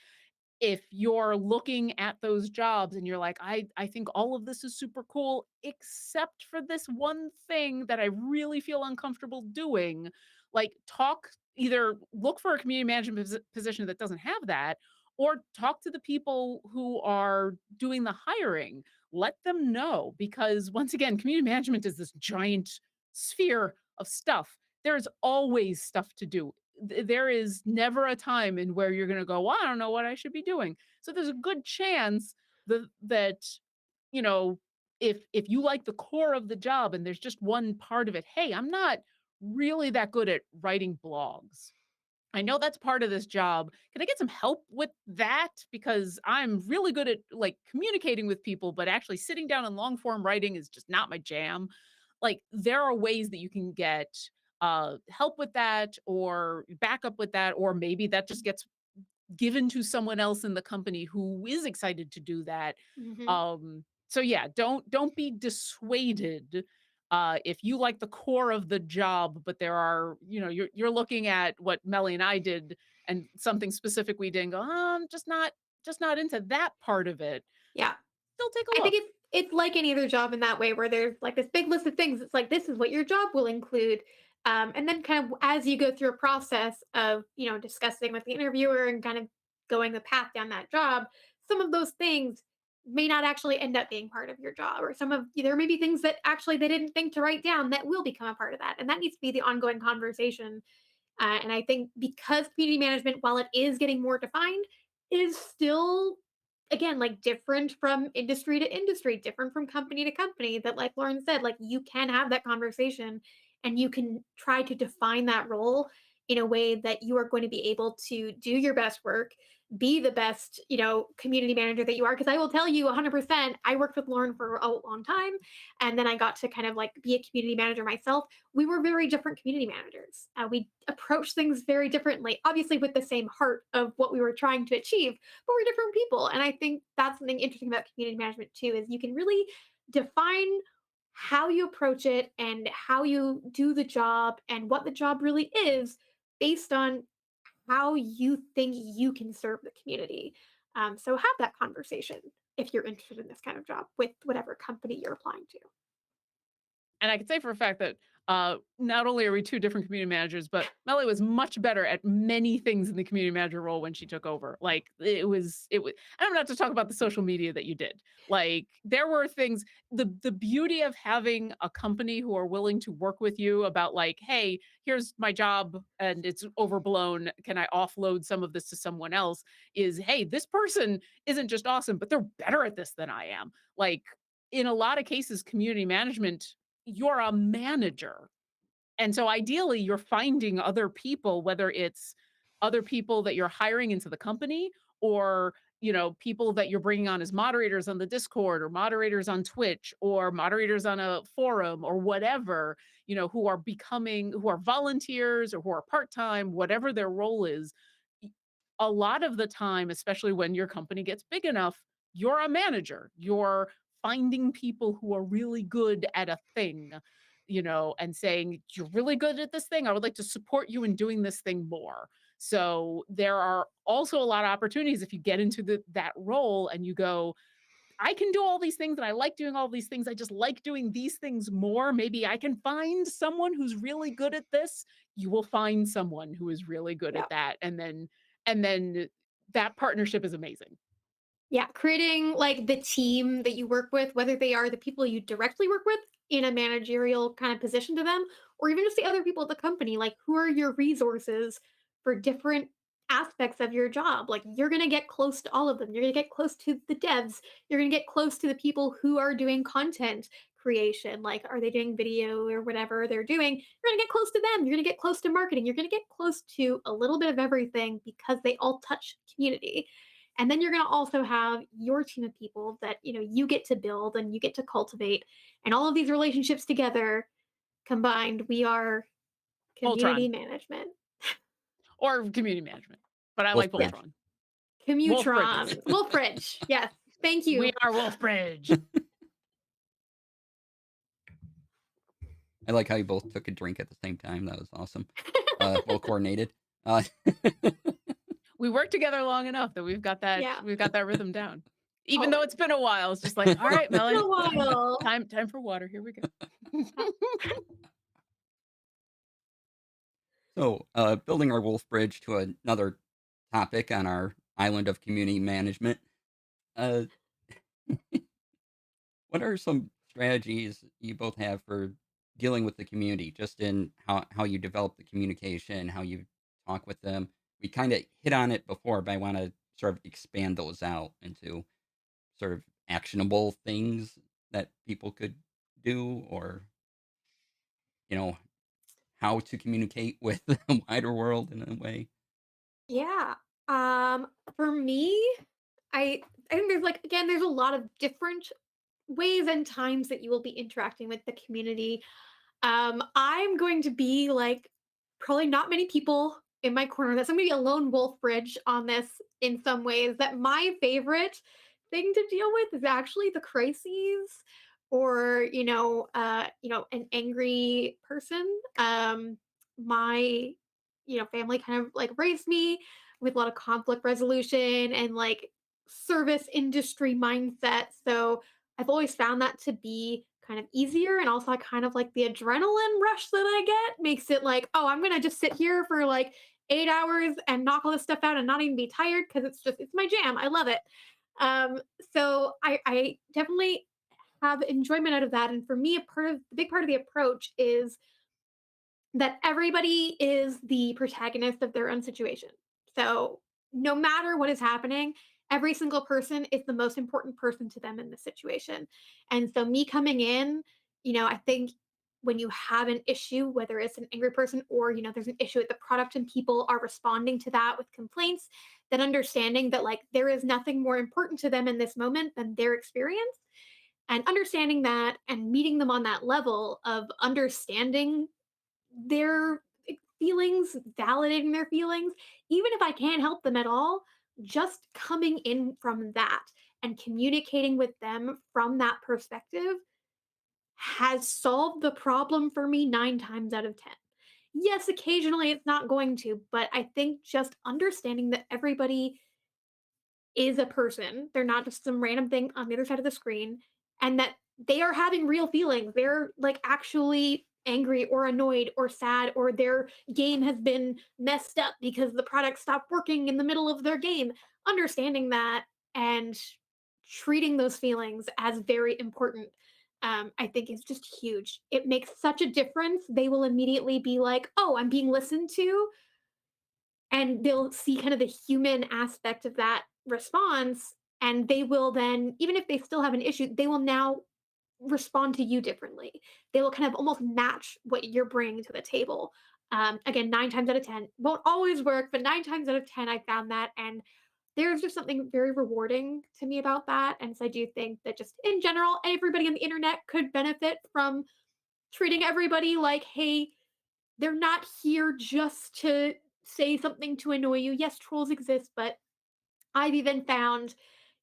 if you're looking at those jobs and you're like, I think all of this is super cool, except for this one thing that I really feel uncomfortable doing, like, either look for a community management position that doesn't have that, or talk to the people who are doing the hiring. Let them know, because once again, community management is this giant sphere of stuff. There's always stuff to do. There is never a time in where you're going to go, well, I don't know what I should be doing. So there's a good chance that you know, if you like the core of the job and there's just one part of it, hey, I'm not really that good at writing blogs. I know that's part of this job. Can I get some help with that? Because I'm really good at like communicating with people, but actually sitting down and long form writing is just not my jam. Like there are ways that you can get help with that or backup with that, or maybe that just gets given to someone else in the company who is excited to do that. Mhm. So yeah, don't be dissuaded if you like the core of the job, but there are, you're looking at what Melly and I did and something specific we did and go, I'm just not into that part of it. Yeah. Still take I a think look. it's like any other job in that way where there's like this big list of things. It's like this is what your job will include, and then kind of as you go through a process of discussing with the interviewer and kind of going the path down that job, some of those things may not actually end up being part of your job, or some of there may be things that actually they didn't think to write down that will become a part of that, and that needs to be the ongoing conversation. And I think because community management, while it is getting more defined, is still, again, like different from industry to industry, different from company to company. That, like Lauren said, like you can have that conversation and you can try to define that role in a way that you are going to be able to do your best work, be the best, community manager that you are. Because I will tell you 100%, I worked with Lauren for a long time. And then I got to kind of like be a community manager myself. We were very different community managers. We approached things very differently, obviously with the same heart of what we were trying to achieve, but we're different people. And I think that's something interesting about community management too, is you can really define how you approach it and how you do the job and what the job really is based on how you think you can serve the community. So have that conversation if you're interested in this kind of job with whatever company you're applying to. And I can say for a fact that not only are we two different community managers, but Melly was much better at many things in the community manager role when she took over. Like it was. I don't have to talk about the social media that you did. Like there were things. The beauty of having a company who are willing to work with you about like, hey, here's my job and it's overblown. Can I offload some of this to someone else? Is hey, this person isn't just awesome, but they're better at this than I am. Like in a lot of cases, community management, you're a manager. And so ideally, you're finding other people, whether it's other people that you're hiring into the company or, people that you're bringing on as moderators on the Discord or moderators on Twitch or moderators on a forum or whatever, who are volunteers or who are part-time, whatever their role is. y- A lot of the time, especially when your company gets big enough, you're a manager. You're finding people who are really good at a thing, and saying, "You're really good at this thing. I would like to support you in doing this thing more." So there are also a lot of opportunities if you get into that role and you go, "I can do all these things and I like doing all these things. I just like doing these things more. Maybe I can find someone who's really good at this." You will find someone who is really good Yeah. at that, and then that partnership is amazing. Yeah, creating like the team that you work with, whether they are the people you directly work with in a managerial kind of position to them, or even just the other people at the company, like who are your resources for different aspects of your job? Like you're going to get close to all of them. You're going to get close to the devs. You're going to get close to the people who are doing content creation. Like, are they doing video or whatever they're doing? You're going to get close to them. You're going to get close to marketing. You're going to get close to a little bit of everything because they all touch community. And then you're going to also have your team of people that, you get to build and you get to cultivate. And all of these relationships together combined, we are community Voltron management. or community management, but I like Yes. Wolfbridge. Voltron. Wolf Bridges. Commutron. Wolfridge. Yes. Thank We you. are Wolf Bridge. I like how you both took a drink at the same time. That was awesome. Well coordinated. Uh, We worked together long enough that Yeah. we've got that rhythm down. Even though it's Always. been a while, it's just like, all right, It's been Melly, a while. time for water. Here we go. so, building our wolf bridge to another topic on our island of community management. Uh, what are some strategies you both have for dealing with the community, just in how you develop the communication, how you talk with them? We kind of hit on it before, but I want to sort of expand those out into sort of actionable things that people could do, or you know, how to communicate with the wider world in a way. Yeah. For me, I I think there's like again, there's a lot of different ways and times that you will be interacting with the community. I'm going to be like probably not many people in my corner. That's going to be a lone wolf bridge on this in some ways. That my favorite thing to deal with is actually the crises or an angry person. My family kind of like raised me with a lot of conflict resolution and like service industry mindset. So I've always found that to be kind of easier, and also I kind of like the adrenaline rush that I get makes it like, "Oh, I'm gonna just sit here for like 8 hours and knock all this stuff out and not even be tired because it's my jam. I love it." Um, so I definitely have enjoyment out of that, and for me, a part of the big part of the approach is that everybody is the protagonist of their own situation. So, no matter what is happening, every single person is the most important person to them in the situation. And so, me coming in, I think when you have an issue, whether it's an angry person or, there's an issue with the product and people are responding to that with complaints, then understanding that, like, there is nothing more important to them in this moment than their experience. And understanding that and meeting them on that level of understanding their feelings, validating their feelings, even if I can't help them at all, just coming in from that and communicating with them from that perspective has solved the problem for me 9 times out of 10. Yes, occasionally it's not going to, but I think just understanding that everybody is a person. They're not just some random thing on the other side of the screen, and that they are having real feelings. They're like actually angry or annoyed or sad, or their game has been messed up because the product stopped working in the middle of their game. Understanding that and treating those feelings as very important, I think is just huge. It makes such a difference. They will immediately be like, oh, I'm being listened to, and they'll see kind of the human aspect of that response, and they will then, even if they still have an issue, they will now respond to you differently. They will kind of almost match what you're bringing to the table. Again, 9 times out of 10 won't always work, but 9 times out of 10 I found that, and there's just something very rewarding to me about that. And so I do think that just in general, everybody on the internet could benefit from treating everybody like, hey, they're not here just to say something to annoy you. Yes, trolls exist, but I've even found,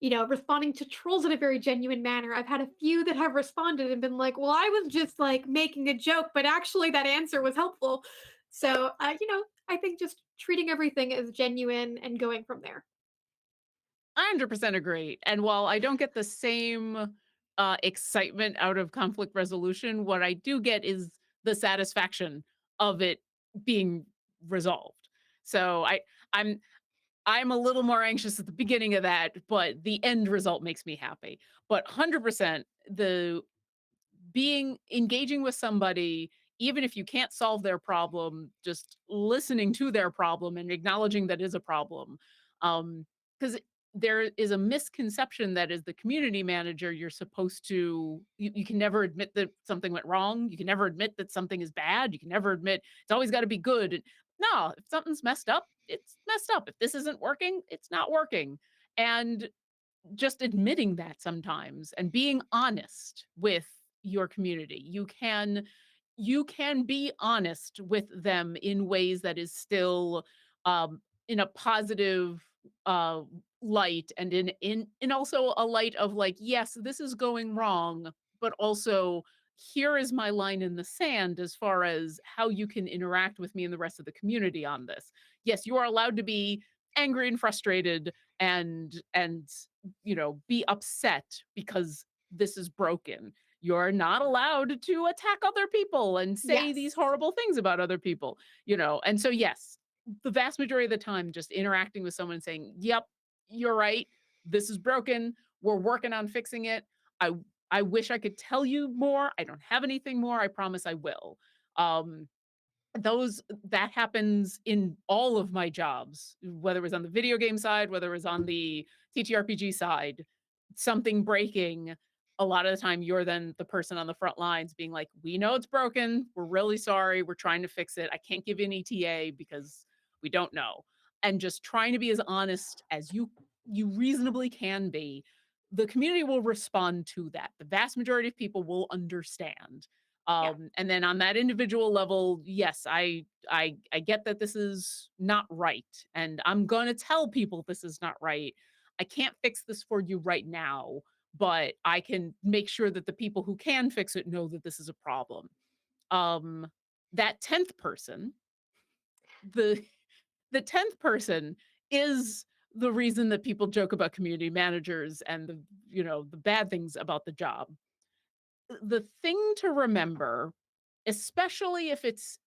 responding to trolls in a very genuine manner. I've had a few that have responded and been like, well, I was just like making a joke, but actually that answer was helpful. So, I think just treating everything as genuine and going from there. 100% agree. And while I don't get the same excitement out of conflict resolution, what I do get is the satisfaction of it being resolved. So I'm I'm a little more anxious at the beginning of that, but the end result makes me happy. But 100% the being engaging with somebody, even if you can't solve their problem, just listening to their problem and acknowledging that is a problem. Because there is a misconception that as the community manager, you're supposed to, you can never admit that something went wrong. You can never admit that something is bad. You can never admit it's always got to be good. No, if something's messed up, it's messed up. If this isn't working, it's not working. And just admitting that sometimes and being honest with your community. You can be honest with them in ways that is still in a positive uh light, and in also a light of like, yes, this is going wrong, but also here is my line in the sand as far as how you can interact with me and the rest of the community on this. Yes, you are allowed to be angry and frustrated and be upset because this is broken. You're not allowed to attack other people and say these Yes. horrible things about other people. And so yes, the vast majority of the time just interacting with someone saying, "Yep, you're right. This is broken. We're working on fixing it. I I wish I could tell you more. I don't have anything more. I promise I will. Um, those that happens in all of my jobs, whether it was on the video game side, whether it was on the TTRPG side, something breaking, a lot of the time you're then the person on the front lines being like, "We know it's broken. We're really sorry. We're trying to fix it. I can't give you an ETA because we don't know." And just trying to be as honest as you reasonably can be. The community will respond to that. The vast majority of people will understand. Yeah. And then on that individual level, yes, I get that this is not right, and I'm gonna tell people this is not right. I can't fix this for you right now, but I can make sure that the people who can fix it know that this is a problem. Um, that 10th person, the the 10th person is the reason that people joke about community managers and the bad things about the job. The thing to remember, especially if it's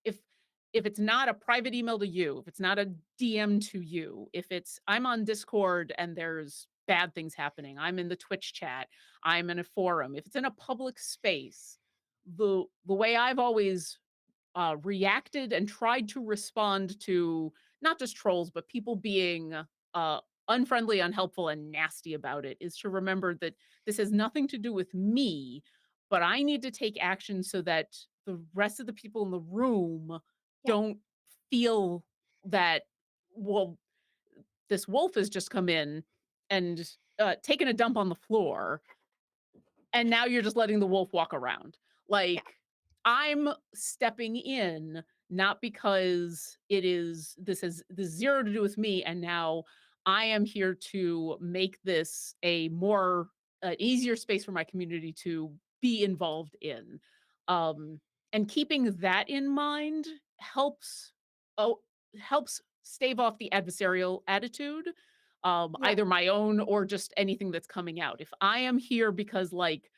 not a private email to you, if it's not a DM to you, if it's I'm on Discord and there's bad things happening, I'm in the Twitch chat, I'm in a forum, if it's in a public space, the way I've always reacted and tried to respond to not just trolls, but people being unfriendly, unhelpful, and nasty about it is to remember that this has nothing to do with me, but I need to take action so that the rest of the people in the room Yeah. don't feel that, well, this wolf has just come in and taken a dump on the floor and now you're just letting the wolf walk around. Yeah. Like, I'm stepping in, not because this has the 0 to do with me, and now I am here to make this a more easier space for my community to be involved in. Um, and keeping that in mind oh, helps stave off the adversarial attitude, Yeah. either my own or just anything that's coming out. If I am here because, like,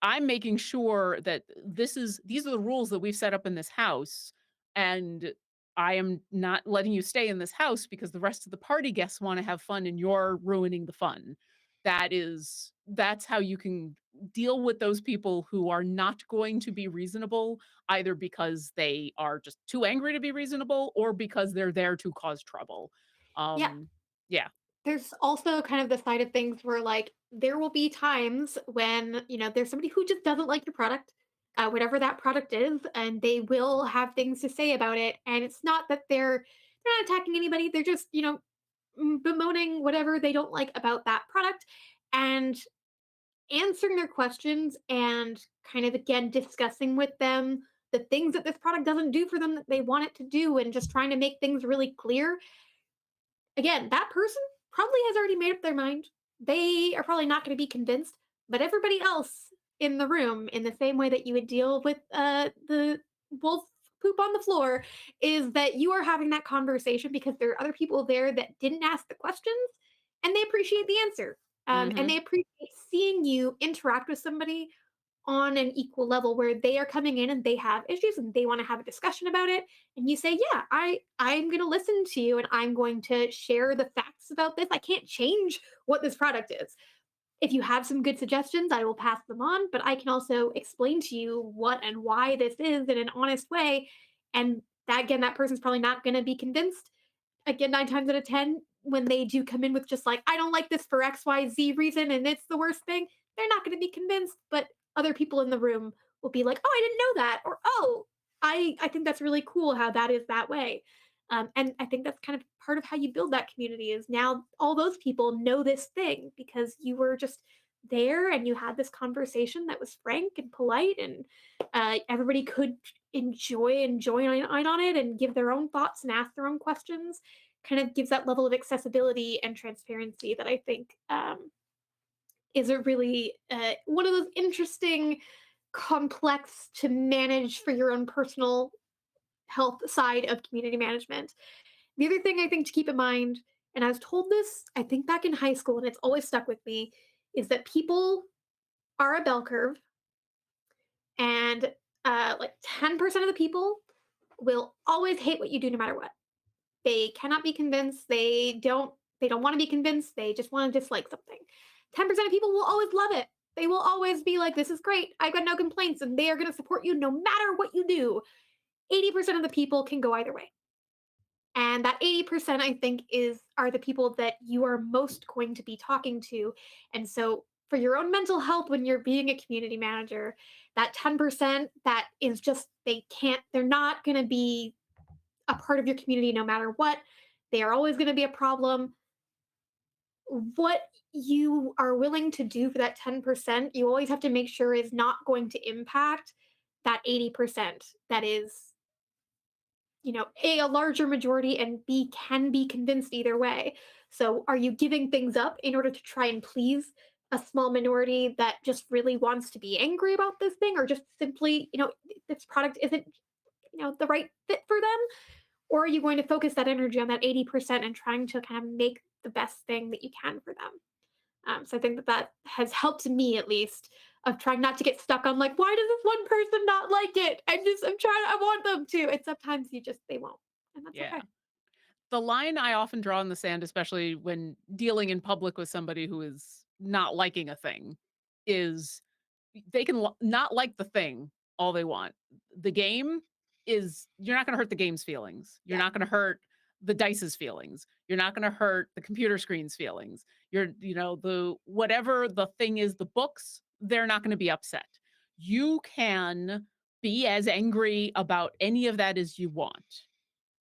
I'm making sure that these are the rules that we've set up in this house, and I am not letting you stay in this house because the rest of the party guests wanna have fun and you're ruining the fun. That's how you can deal with those people who are not going to be reasonable, either because they are just too angry to be reasonable or because they're there to cause trouble. Yeah. Um, yeah. There's also kind of the side of things where, like, there will be times when, there's somebody who just doesn't like your product, whatever that product is, and they will have things to say about it. And it's not that they're not attacking anybody. They're just, bemoaning whatever they don't like about that product and answering their questions and kind of again discussing with them the things that this product doesn't do for them that they want it to do and just trying to make things really clear. Again, that person probably has already made up their mind. They are probably not going to be convinced, but everybody else in the room, in the same way that you would deal with the wolf poop on the floor, is that you are having that conversation because there are other people there that didn't ask the questions and they appreciate the answer. And Mhm. they appreciate seeing you interact with somebody on an equal level where they are coming in and they have issues and they want to have a discussion about it, and you say, yeah, I'm going to listen to you and I'm going to share the facts about this. I can't change what this product is. If you have some good suggestions, I will pass them on, but I can also explain to you what and why this is in an honest way. And that, again, that person's probably not going to be convinced. Again, 9 times out of 10, when they do come in with just like, "I don't like this for XYZ reason, and it's the worst thing," they're not gonna be convinced, but other people in the room will be like, "Oh, I didn't know that," or, "Oh, I think that's really cool how that is that way." And I think that's kind of part of how you build that community is now all those people know this thing because you were just there and you had this conversation that was frank and polite and, everybody could enjoy and join in on it and give their own thoughts and ask their own questions. Kind of gives that level of accessibility and transparency that I think, is a really, one of those interesting, complex to manage for your own personal health side of community management. The other thing I think to keep in mind, and I was told this, I think back in high school, and it's always stuck with me, is that people are a bell curve, and like 10% of the people will always hate what you do no matter what. They cannot be convinced. They don't. They don't want to be convinced. They just want to dislike something. 10% of people will always love it. They will always be like, this is great. I've got no complaints. And they are going to support you no matter what you do. 80% of the people can go either way. And that 80% I think is are the people that you are most going to be talking to. And so for your own mental health when you're being a community manager, that 10% that is just they're not going to be a part of your community no matter what. They are always going to be a problem. What you are willing to do for that 10%, you always have to make sure is not going to impact that 80% that is, A larger majority, and B, can be convinced either way. So are you giving things up in order to try and please a small minority that just really wants to be angry about this thing, or just simply, this product isn't, the right fit for them? Or are you going to focus that energy on that 80% and trying to kind of make the best thing that you can for them? So I think that that has helped me, at least, of trying not to get stuck on like, why does this one person not like it? I'm trying, I want them to. And sometimes they won't. And that's Yeah. okay. The line I often draw in the sand, especially when dealing in public with somebody who is not liking a thing, is they can not like the thing all they want. The game is you're not going to hurt the game's feelings. You're Yeah. not going to hurt the dice's feelings. You're not going to hurt the computer screen's feelings. The whatever the thing is, the books, they're not going to be upset. You can be as angry about any of that as you want.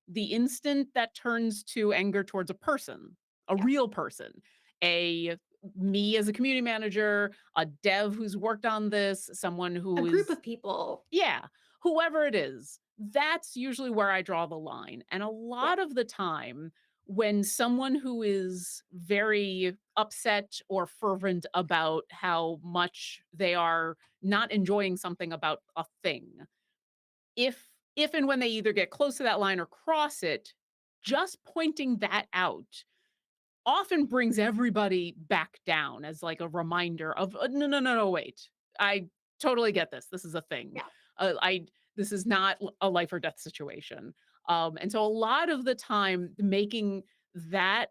The instant that turns to anger towards a person, a Yeah. real person, a me as a community manager, a dev who's worked on this, someone A who group is of people. yeah, whoever it is, that's usually where I draw the line. And a Yeah. lot of the time, when someone who is very upset or fervent about how much they are not enjoying something about a thing, if and when they either get close to that line or cross it, just pointing that out often brings everybody back down as like a reminder of no, no, no, no, wait. I totally get this. This is a thing. Yeah. I This is not a life or death situation. And so a lot of the time making that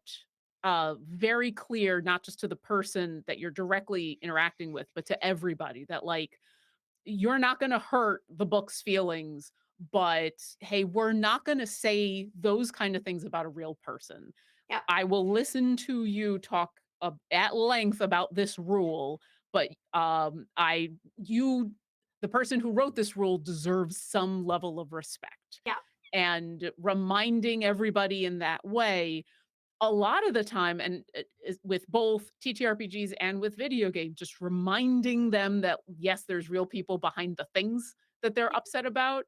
very clear, not just to the person that you're directly interacting with, but to everybody that like you're not going to hurt the book's feelings, but hey, we're not going to say those kind of things about a real person. Yeah. I will listen to you talk at length about this rule, but the person who wrote this rule deserves some level of respect. Yeah. And reminding everybody in that way, a lot of the time, and with both TTRPGs and with video games, just reminding them that yes, there's real people behind the things that they're upset about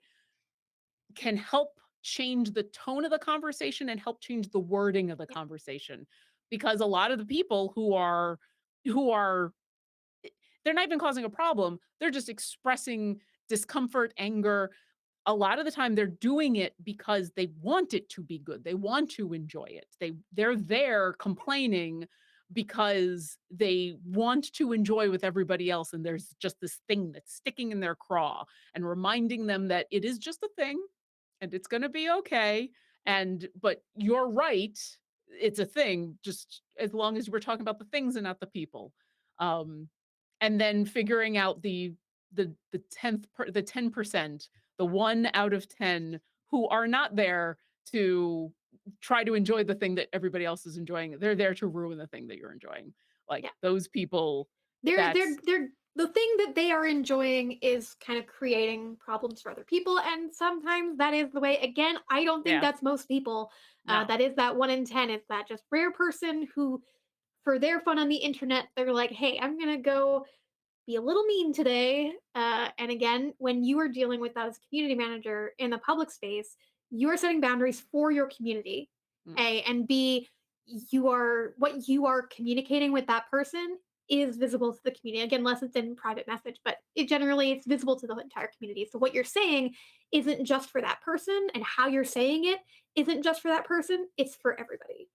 can help change the tone of the conversation and help change the wording of the Yeah. conversation. Because a lot of the people who are they're not even causing a problem, they're just expressing discomfort, anger. A lot of the time they're doing it because they want it to be good. They want to enjoy it. They're there complaining because they want to enjoy with everybody else, and there's just this thing that's sticking in their craw, and reminding them that it is just a thing and it's going to be okay. And but you're right, it's a thing, just as long as we're talking about the things and not the people. um and then figuring out the 10%, the 1 out of 10 who are not there to try to enjoy the thing that everybody else is enjoying. They're there to ruin the thing that you're enjoying. Like Yeah. those people, They're that's they're the thing that they are enjoying is kind of creating problems for other people, and sometimes that is the way. Again, I don't think yeah, that's most people. no, That is that 1 in 10. It's that just rare person who, for their fun on the internet, they're like, "Hey, I'm gonna go be a little mean today." And again, when you are dealing with that as a community manager in the public space, you are setting boundaries for your community. mm, A and B, what you are communicating with that person is visible to the community. Again, unless it's in private message, but it's visible to the entire community. So what you're saying isn't just for that person, and how you're saying it isn't just for that person. It's for everybody.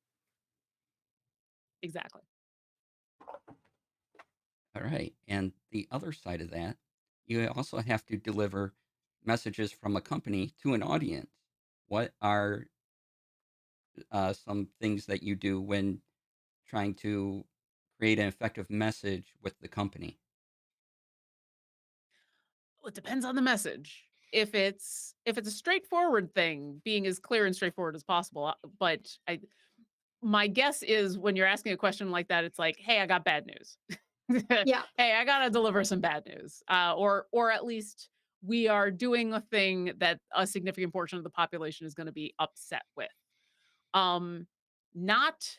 exactly. All right. And the other side of that, you also have to deliver messages from a company to an audience. What are some things that you do when trying to create an effective message with the company? Well, it depends on the message. If it's a straightforward thing, being as clear and straightforward as possible. But I my guess is when you're asking a question like that, it's like, "Hey, I got bad news. Yeah. Hey, I gotta deliver some bad news." Or at least we are doing a thing that a significant portion of the population is going to be upset with. Um, Not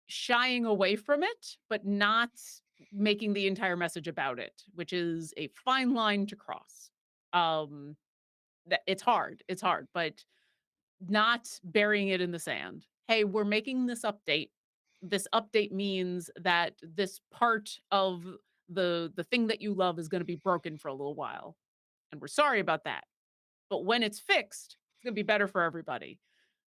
shying away from it, but not making the entire message about it, which is a fine line to cross. Um, that it's hard, but not burying it in the sand. Hey, we're making this update. This update means that this part of the thing that you love is going to be broken for a little while, and we're sorry about that. But when it's fixed, it's going to be better for everybody,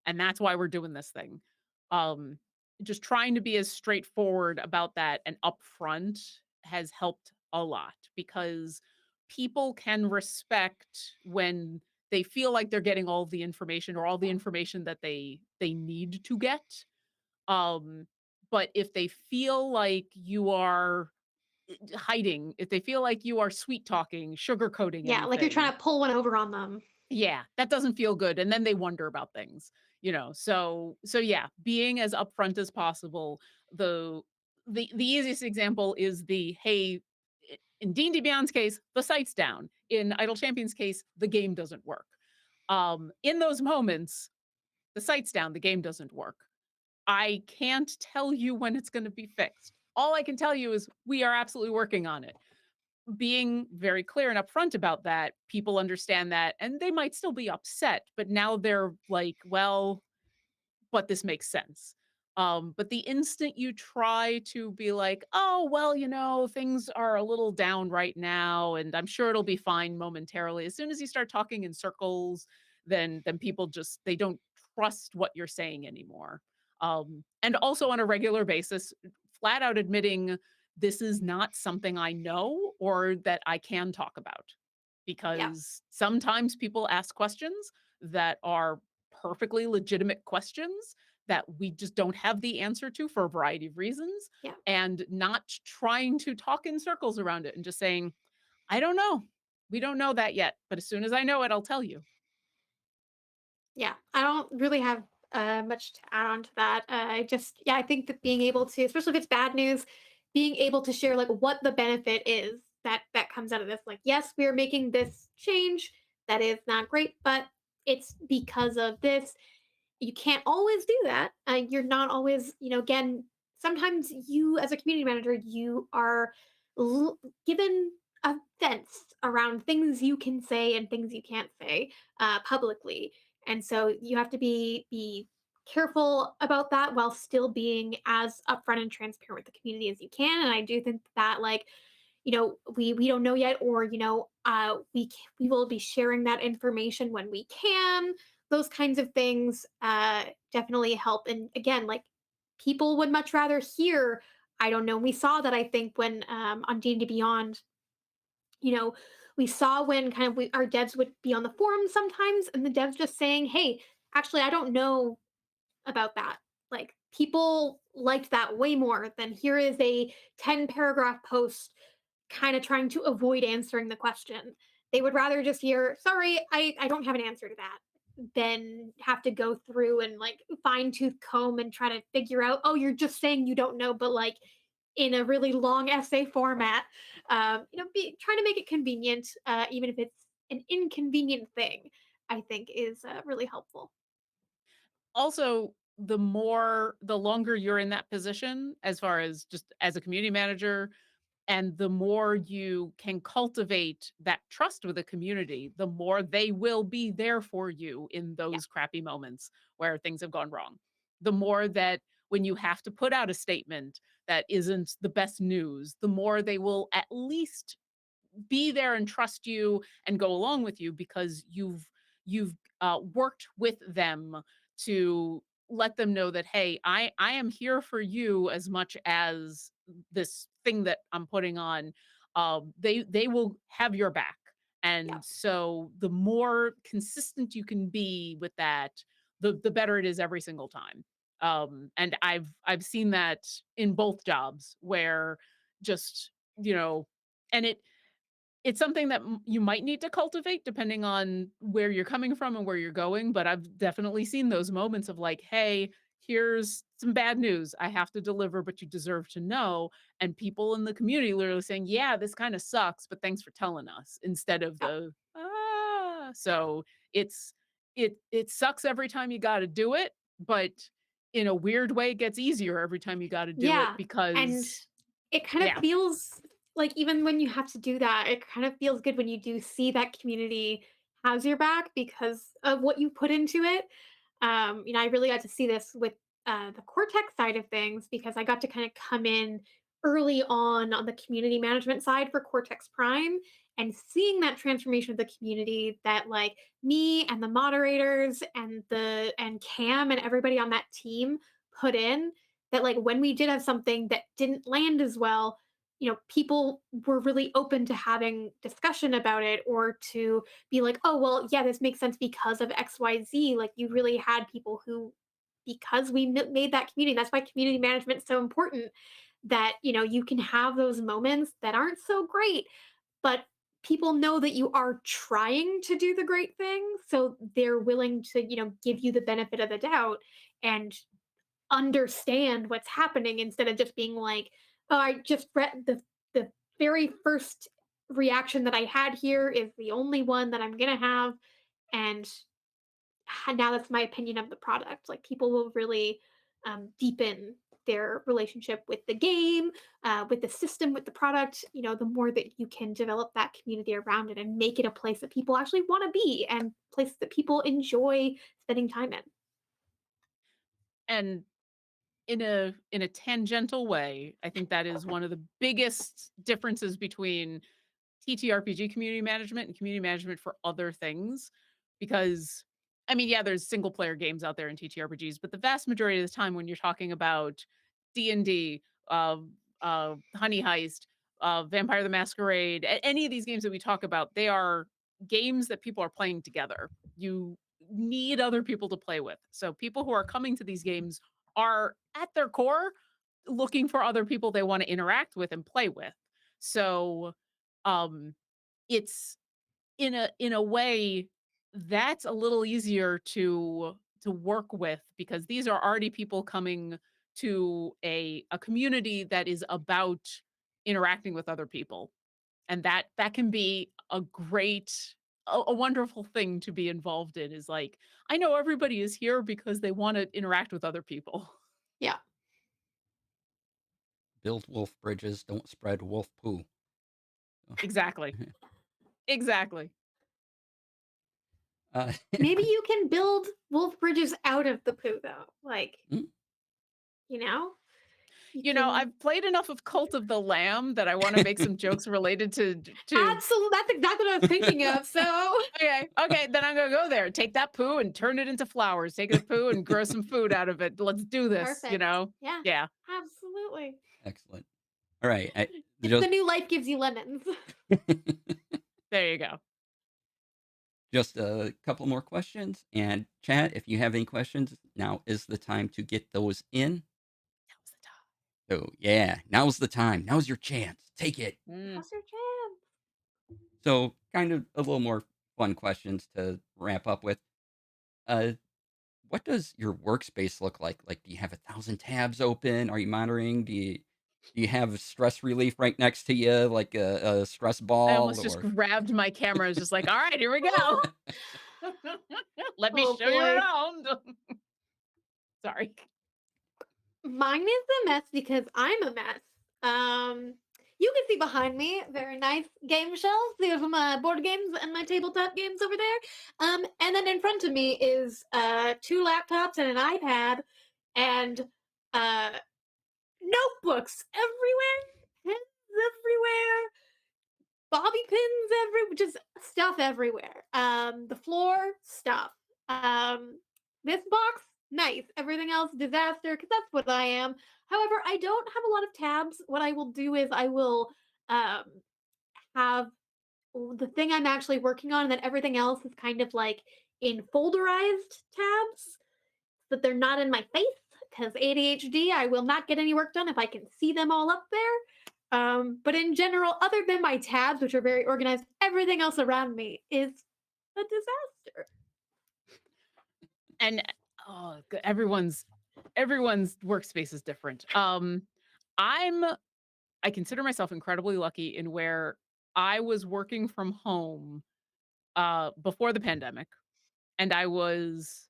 and that's why we're doing this thing. Um, just trying to be as straightforward about that and upfront has helped a lot because people can respect when they feel like they're getting all the information or all the information that they need to get. Um, but if they feel like you are hiding, if they feel like you are sweet talking, sugarcoating Yeah, like you're anything, trying to pull one over on them. yeah, that doesn't feel good, and then they wonder about things, you know? So yeah, being as upfront as possible. The the easiest example is the, "Hey," in D&D Beyond's case, the site's down. In Idle Champion's case, the game doesn't work. In those moments, the site's down, the game doesn't work. I can't tell you when it's gonna be fixed. All I can tell you is we are absolutely working on it. Being very clear and upfront about that, people understand that, and they might still be upset, but now they're like, "Well, but this makes sense." But the instant you try to be like, "Oh, well, things are a little down right now, and I'm sure it'll be fine momentarily." As soon as you start talking in circles, then people just they don't trust what you're saying anymore. And also on a regular basis, flat out admitting this is not something I know or that I can talk about. Yeah. Because sometimes people ask questions that are perfectly legitimate questions that we just don't have the answer to for a variety of reasons, Yeah. and not trying to talk in circles around it and just saying, "I don't know. We don't know that yet, but as soon as I know it, I'll tell you." Yeah, I don't really have much to add on to that. I think that being able to, especially if it's bad news, being able to share like what the benefit is that comes out of this. Like, yes, we are making this change that is not great, but it's because of this. You can't always do that. You're not always, again, sometimes you as a community manager, you are given a fence around things you can say and things you can't say publicly. And so you have to be careful about that while still being as upfront and transparent with the community as you can. And I do think that like, we don't know yet, or we will be sharing that information when we can. Those kinds of things definitely help. And again, like people would much rather hear. I don't know. We saw that I think when on D&D Beyond, you know, we saw when kind of our devs would be on the forums sometimes, and the devs just saying, "Hey, actually, I don't know about that." Like people liked that way more than here is a 10 paragraph post kind of trying to avoid answering the question. They would rather just hear, "Sorry, I don't have an answer to that," than have to go through and like fine tooth comb and try to figure out, "Oh, you're just saying you don't know," but like in a really long essay format. Trying to make it convenient, even if it's an inconvenient thing, I think is really helpful. Also, the longer you're in that position as far as just as a community manager, and the more you can cultivate that trust with the community, the more they will be there for you in Yeah, those crappy moments where things have gone wrong. The more that when you have to put out a statement that isn't the best news, the more they will at least be there and trust you and go along with you because you've worked with them to let them know that, hey, I am here for you as much as this thing that I'm putting on. They will have your back, yeah, and so the more consistent you can be with that, the better it is every single time. And I've seen that in both jobs where just, you know, and it's something that you might need to cultivate depending on where you're coming from and where you're going, but I've definitely seen those moments of like, "Hey, here's some bad news. I have to deliver, but you deserve to know." And people in the community literally saying, "Yeah, this kind of sucks, but thanks for telling us," instead of Yeah. the So it's it sucks every time you got to do it, but in a weird way, it gets easier every time you got to do it Yeah, and because it kind of yeah, feels like even when you have to do that, it kind of feels good when you do see that community has your back because of what you put into it. I really got to see this with the Cortex side of things because I got to kind of come in early on the community management side for Cortex Prime and seeing that transformation of the community that like me and the moderators and Cam and everybody on that team put in that like when we did have something that didn't land as well, people were really open to having discussion about it or to be like, oh, well, yeah, this makes sense because of XYZ. Like you really had people who, because made that community, that's why community management is so important that, you can have those moments that aren't so great, but people know that you are trying to do the great thing. So they're willing to, give you the benefit of the doubt and understand what's happening instead of just being like, "Oh, I just read the very first reaction that I had here is the only one that I'm gonna have, and now that's my opinion of the product." Like people will really deepen their relationship with the game, with the system, with the product. The more that you can develop that community around it and make it a place that people actually want to be and place that people enjoy spending time in. and in a tangential way, I think that is one of the biggest differences between TTRPG community management and community management for other things. Because, I mean, yeah, there's single player games out there in TTRPGs, but the vast majority of the time when you're talking about D&D, Honey Heist, Vampire the Masquerade, any of these games that we talk about, they are games that people are playing together. You need other people to play with. So people who are coming to these games are at their core looking for other people they want to interact with and play with. So um it's in a way that's a little easier to work with because these are already people coming to a community that is about interacting with other people, and that can be a great a wonderful thing to be involved in is like I know everybody is here because they want to interact with other people. Yeah. Build wolf bridges, don't spread wolf poo. Exactly. Exactly. uh, Maybe you can build wolf bridges out of the poo though. Like, mm, you know, you You know, can I've played enough of Cult of the Lamb that I wanna make some jokes related to absolutely. That's exactly what I was thinking of. So okay, okay, then I'm gonna go there. Take that poo and turn it into flowers. Take the poo and grow some food out of it. Let's do this, you perfect. know? Yeah, Yeah, absolutely. Excellent. All right. It's the Just new life gives you lemons. there you go. just a couple more questions. And chat, if you have any questions, now is the time to get those in. Now's the time. So yeah, now's the time. Now's your chance. Take it. Mm. Now's your chance. So kind of a little more fun questions to wrap up with. Uh, what does your workspace look like? Like, do you have 1,000 tabs open? Are you monitoring? Do you have stress relief right next to you, like a stress I ball almost just or? grabbed my camera. I was just like, "All right, here we go. Let me Oh show you boy. around." Sorry. Mine is a mess because I'm a mess. You can see behind me very nice game shelves. These are my board games and my tabletop games over there. And then in front of me is two laptops and an iPad and uh notebooks everywhere, pens everywhere, bobby pins everywhere, just stuff everywhere. The floor, stuff. This box, nice. Everything else, disaster, because that's what I am. However, I don't have a lot of tabs. What I will do is I will um, have the thing I'm actually working on, and then everything else is kind of like in folderized tabs, but they're not in my face because ADHD, I will not get any work done if I can see them all up there. But in general, other than my tabs, which are very organized, everything else around me is a disaster. And everyone's workspace is different. I'm I consider myself incredibly lucky in where I was working from home before the pandemic. And I was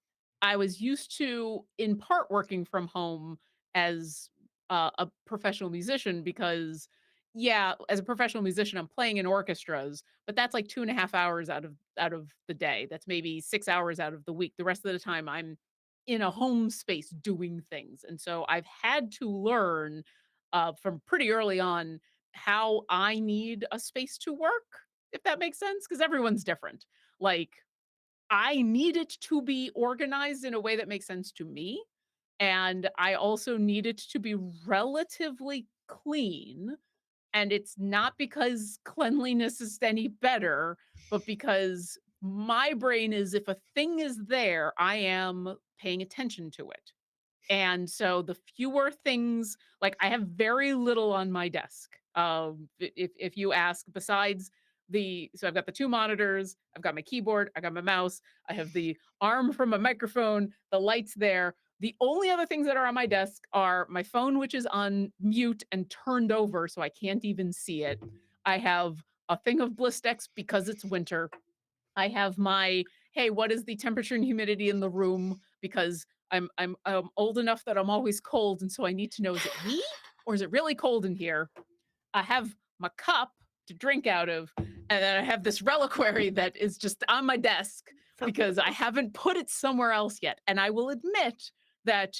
used to, in part, working from home as a professional musician because, yeah, as a professional musician, I'm playing in orchestras, but that's like 2.5 hours out of the day. That's maybe 6 hours out of the week. The rest of the time, I'm in a home space doing things, and so I've had to learn from pretty early on how I need a space to work, if that makes sense, because everyone's different. Like, I need it to be organized in a way that makes sense to me, and I also need it to be relatively clean, and it's not because cleanliness is any better, but because my brain is, if a thing is there, I am paying attention to it. And so the fewer things, like, I have very little on my desk. If you ask, besides so I've got the 2 monitors, I've got my keyboard, I got my mouse, I have the arm from my microphone, the lights there. The only other things that are on my desk are my phone, which is on mute and turned over so I can't even see it. I have a thing of Blistex because it's winter. I have my, "Hey, what is the temperature and humidity in the room?" Because I'm old enough that I'm always cold, and so I need to know, is it me or is it really cold in here? I have my cup to drink out of, and then I have this reliquary that is just on my desk So because I beautiful. haven't put it somewhere else yet. And I will admit that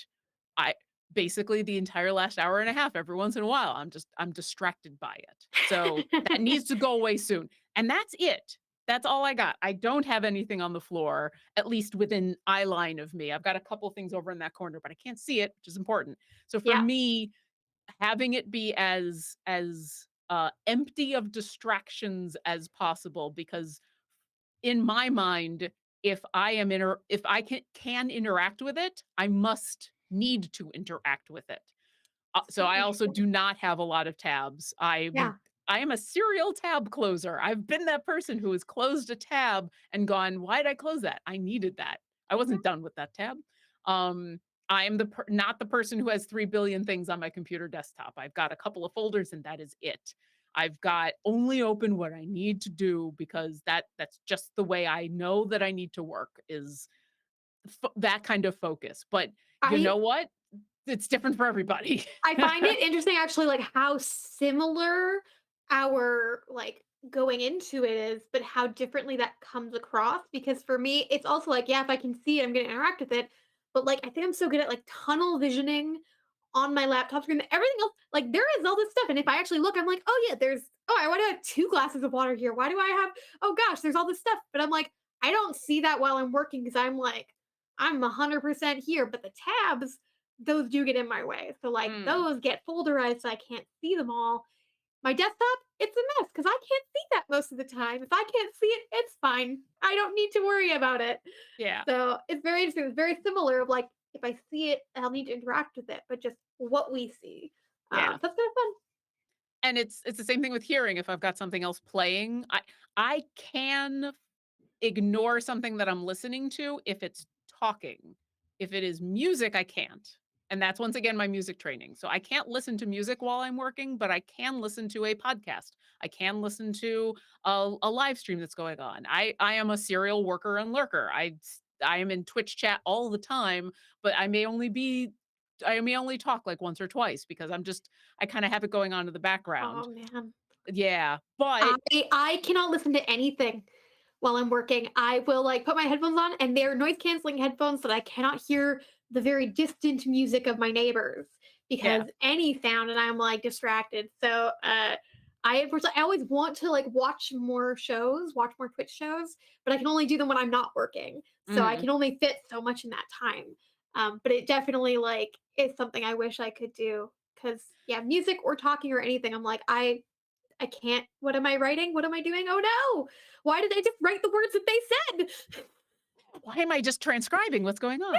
I basically the entire last hour and a half, every once in a while, I'm distracted by it. So that needs to go away soon. And that's it. That's all I got. I don't have anything on the floor, at least within eye line of me. I've got a couple things over in that corner, but I can't see it, which is important. So for Yeah, me, having it be as empty of distractions as possible, because in my mind, if I can interact with it, I must need to interact with it. So so I also interesting. do not have a lot of tabs. Yeah. I am a serial tab closer. I've been that person who has closed a tab and gone, "Why'd I close that? I needed that. I Mhm. wasn't done with that tab." Um, I am not the person who has 3 billion things on my computer desktop. I've got a couple of folders and that is it. I've got only open what I need to do because that's just the way I know that I need to work, is that kind of focus. But you I know what? It's different for everybody. I find it interesting actually, like, how similar our, like, going into it is, but how differently that comes across, because for me, it's also like, yeah, if I can see it, I'm gonna interact with it, but, like, I think I'm so good at, like, tunnel visioning on my laptop screen that everything else, like, there is all this stuff, and if I actually look, I'm like, "Oh, yeah, why do I have 2 glasses of water here? Why do I have oh gosh, there's all this stuff," but I'm like, I don't see that while I'm working because 'cause I'm like, I'm 100% here, but the tabs, those do get in my way. So, like, Mm, those get folderized so I can't see them all. My desktop, it's a mess because I can't see that most of the time. If I can't see it, it's fine. I don't need to worry about it. yeah, So it's very interesting. It's very similar of like if I see it, I'll need to interact with it, but just what we see. yeah. So that's kind of fun. And it's the same thing with hearing. If I've got something else playing, I can ignore something that I'm listening to if it's talking. If it is music, I can't. And that's once again my music training. So I can't listen to music while I'm working, but I can listen to a podcast. I can listen to a live stream that's going on. I am a serial worker and lurker. I am in Twitch chat all the time, but I may only talk like once or twice because I kind of have it going on in the Oh background. man. Yeah, but I cannot listen to anything while I'm working. I will, like, put my headphones on, and they're noise canceling headphones so that I cannot hear the very distant music of my neighbors yeah. because any sound and I'm, like, distracted. So, I unfortunately I always want to, like, watch more Twitch shows, but I can only do them when I'm not working. So I Mhm. can only fit so much in that time. But it definitely, like, is something I wish I could do because yeah, music or talking or anything, I'm like, I can't. What am I writing? What am I doing? Oh no! Why did I just write the words that they said? Why am I just transcribing what's going on?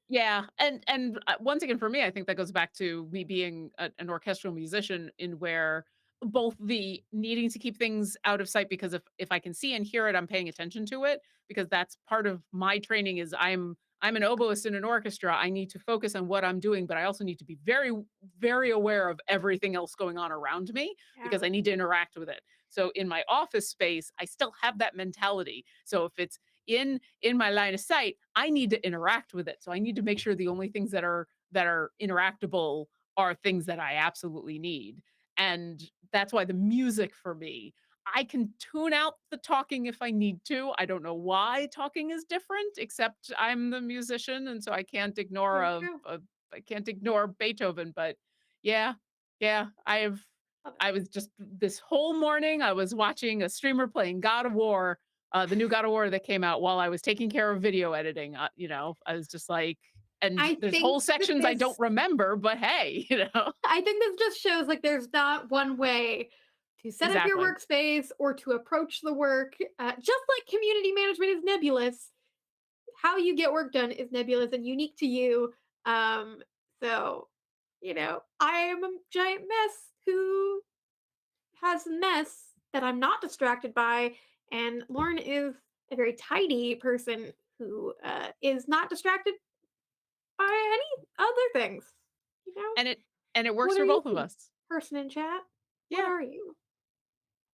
Yeah, and once again, for me, I think that goes back to me being an orchestral musician in where both the needing to keep things out of sight because if I can see and hear it, I'm paying attention to it because that's part of my training is I'm an oboist in an orchestra. I need to focus on what I'm doing, but I also need to be very, very aware of everything else going on around me Yeah. because I need to interact with it. So in my office space, I still have that mentality. So if it's in my line of sight, I need to interact with it. So I need to make sure the only things that are interactable are things that I absolutely need. And that's why the music for me, I can tune out the talking if I need to. I don't know why talking is different, except I'm the musician, and so Very true. I can't ignore Beethoven. But yeah, yeah, Love I it. was just this whole morning I was watching a streamer playing God of War, the new God of War that came out while I was taking care of video editing, I was just like and I there's think whole that sections I don't this remember, but hey, you know? I think this just shows like there's not one way to set up your Exactly. workspace or to approach the work. Just like community management is nebulous, how you get work done is nebulous and unique to you. Um, so, I am a giant mess who has mess that I'm not distracted by, and Lauren is a very tidy person who is not distracted by any other things. You know, And it works what for are you, both of us. person in chat? What Yeah. are you?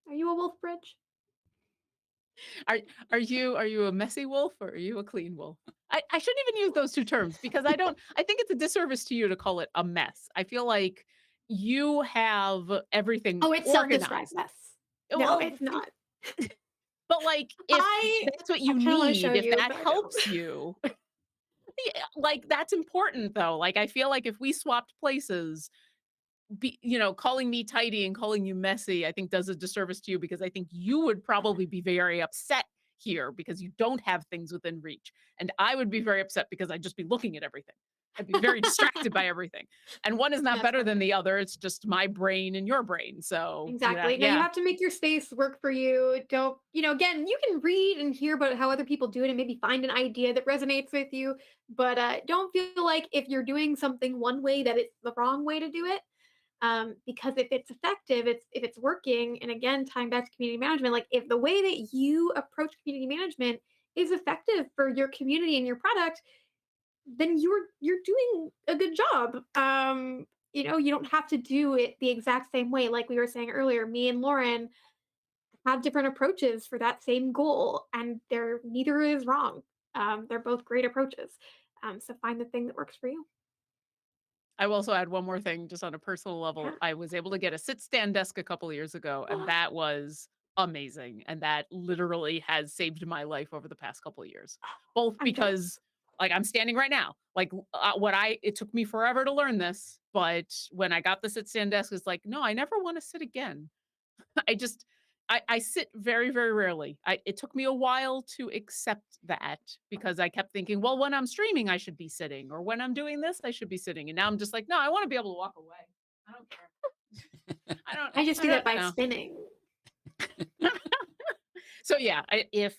Are you a wolf bridge? Are are you a messy wolf or are you a clean wolf? I shouldn't even use those 2 terms because I think it's a disservice to you to call it a mess. I feel like you have everything Oh, it's self-described organized. mess. No, Well, it's not. but, like, if I that's what I you kind of want to show need, if you, that but I don't. helps you, yeah, like, that's important, though. Like, I feel like if we swapped places, calling me tidy and calling you messy, I think does a disservice to you because I think you would probably be very upset here because you don't have things within reach. And I would be very upset because I'd just be looking at everything. I'd be very distracted by everything. And one is not That's better than funny. the other. It's just my brain and your brain. So, Exactly. Now you yeah, have to make your space work for you. Don't, again, you can read and hear about how other people do it and maybe find an idea that resonates with you, but don't feel like if you're doing something one way that it's the wrong way to do it. Because if it's effective, if it's working, and again, tying back to community management, like if the way that you approach community management is effective for your community and your product, then you're doing a good job. You don't have to do it the exact same way. Like we were saying earlier, me and Lauren have different approaches for that same goal, and they're neither is wrong. They're both great approaches. So find the thing that works for you. I will also add one more thing just on a personal Yeah. level. I was able to get a sit stand desk a couple of years ago, and that was amazing. And that literally has saved my life over the past couple of years. Both I'm because jealous. like I'm standing right now. Like it took me forever to learn this, but when I got the sit stand desk, it's like, no, I never want to sit again. I just I sit very, very rarely. It took me a while to accept that because I kept thinking, well, when I'm streaming, I should be sitting, or when I'm doing this, I should be sitting. And now I'm just like, no, I want to be able to walk away. I don't care. I just I do that don't by know. spinning. So yeah, if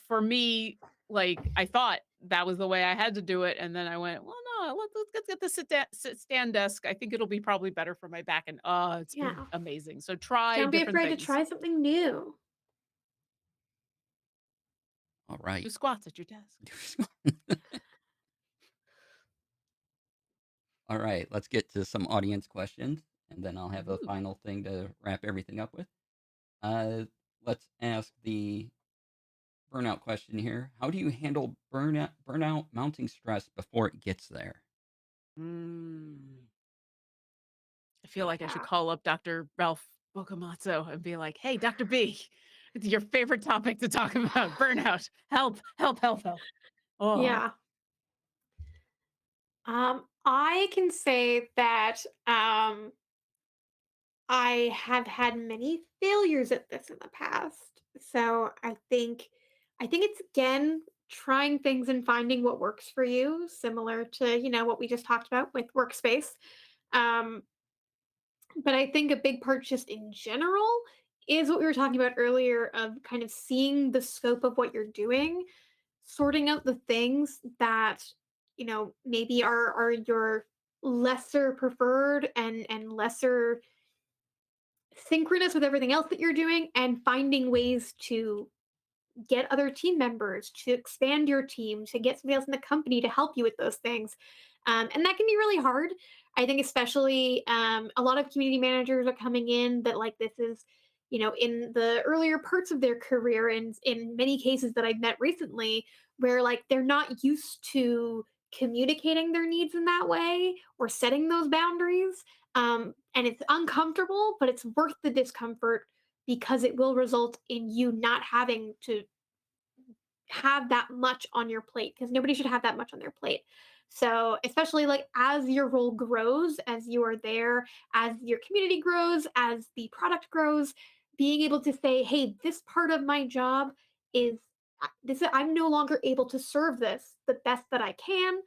for me, like I thought that was the way I had to do it, and then I went, well, no, let's get the sit stand desk. I think it'll be probably better for my back, and it's been Yeah. amazing. So try Don't be different afraid to things. try something new. All Do right. squats at your desk. All right. Let's get to some audience questions, and then I'll have a Ooh. final thing to wrap everything up with. Uh, let's ask the burnout question here. How do you handle burnout mounting stress before it gets there? Mm. I feel like I should Yeah. call up Dr. Ralph Bocamatzo and be like, "Hey, Dr. B, it's your favorite topic to talk about, burnout. Help, help, help, help." Oh, Yeah. I can say that I have had many failures at this in the past. So I think it's again trying things and finding what works for you, similar to, what we just talked about with workspace. Um, but I think a big part just in general is what we were talking about earlier of kind of seeing the scope of what you're doing, sorting out the things that maybe are your lesser preferred and lesser synchronous with everything else that you're doing, and finding ways to get other team members, to expand your team, to get somebody else in the company to help you with those things. And that can be really hard. I think, especially a lot of community managers are coming in that, like, this is, in the earlier parts of their career, and in many cases that I've met recently, where like they're not used to communicating their needs in that way or setting those boundaries. And it's uncomfortable, but it's worth the discomfort because it will result in you not having to have that much on your plate, because nobody should have that much on their plate. So, especially like as your role grows, as you are there, as your community grows, as the product grows, being able to say, "Hey, this part of my job is I'm no longer able to serve this the best that I can.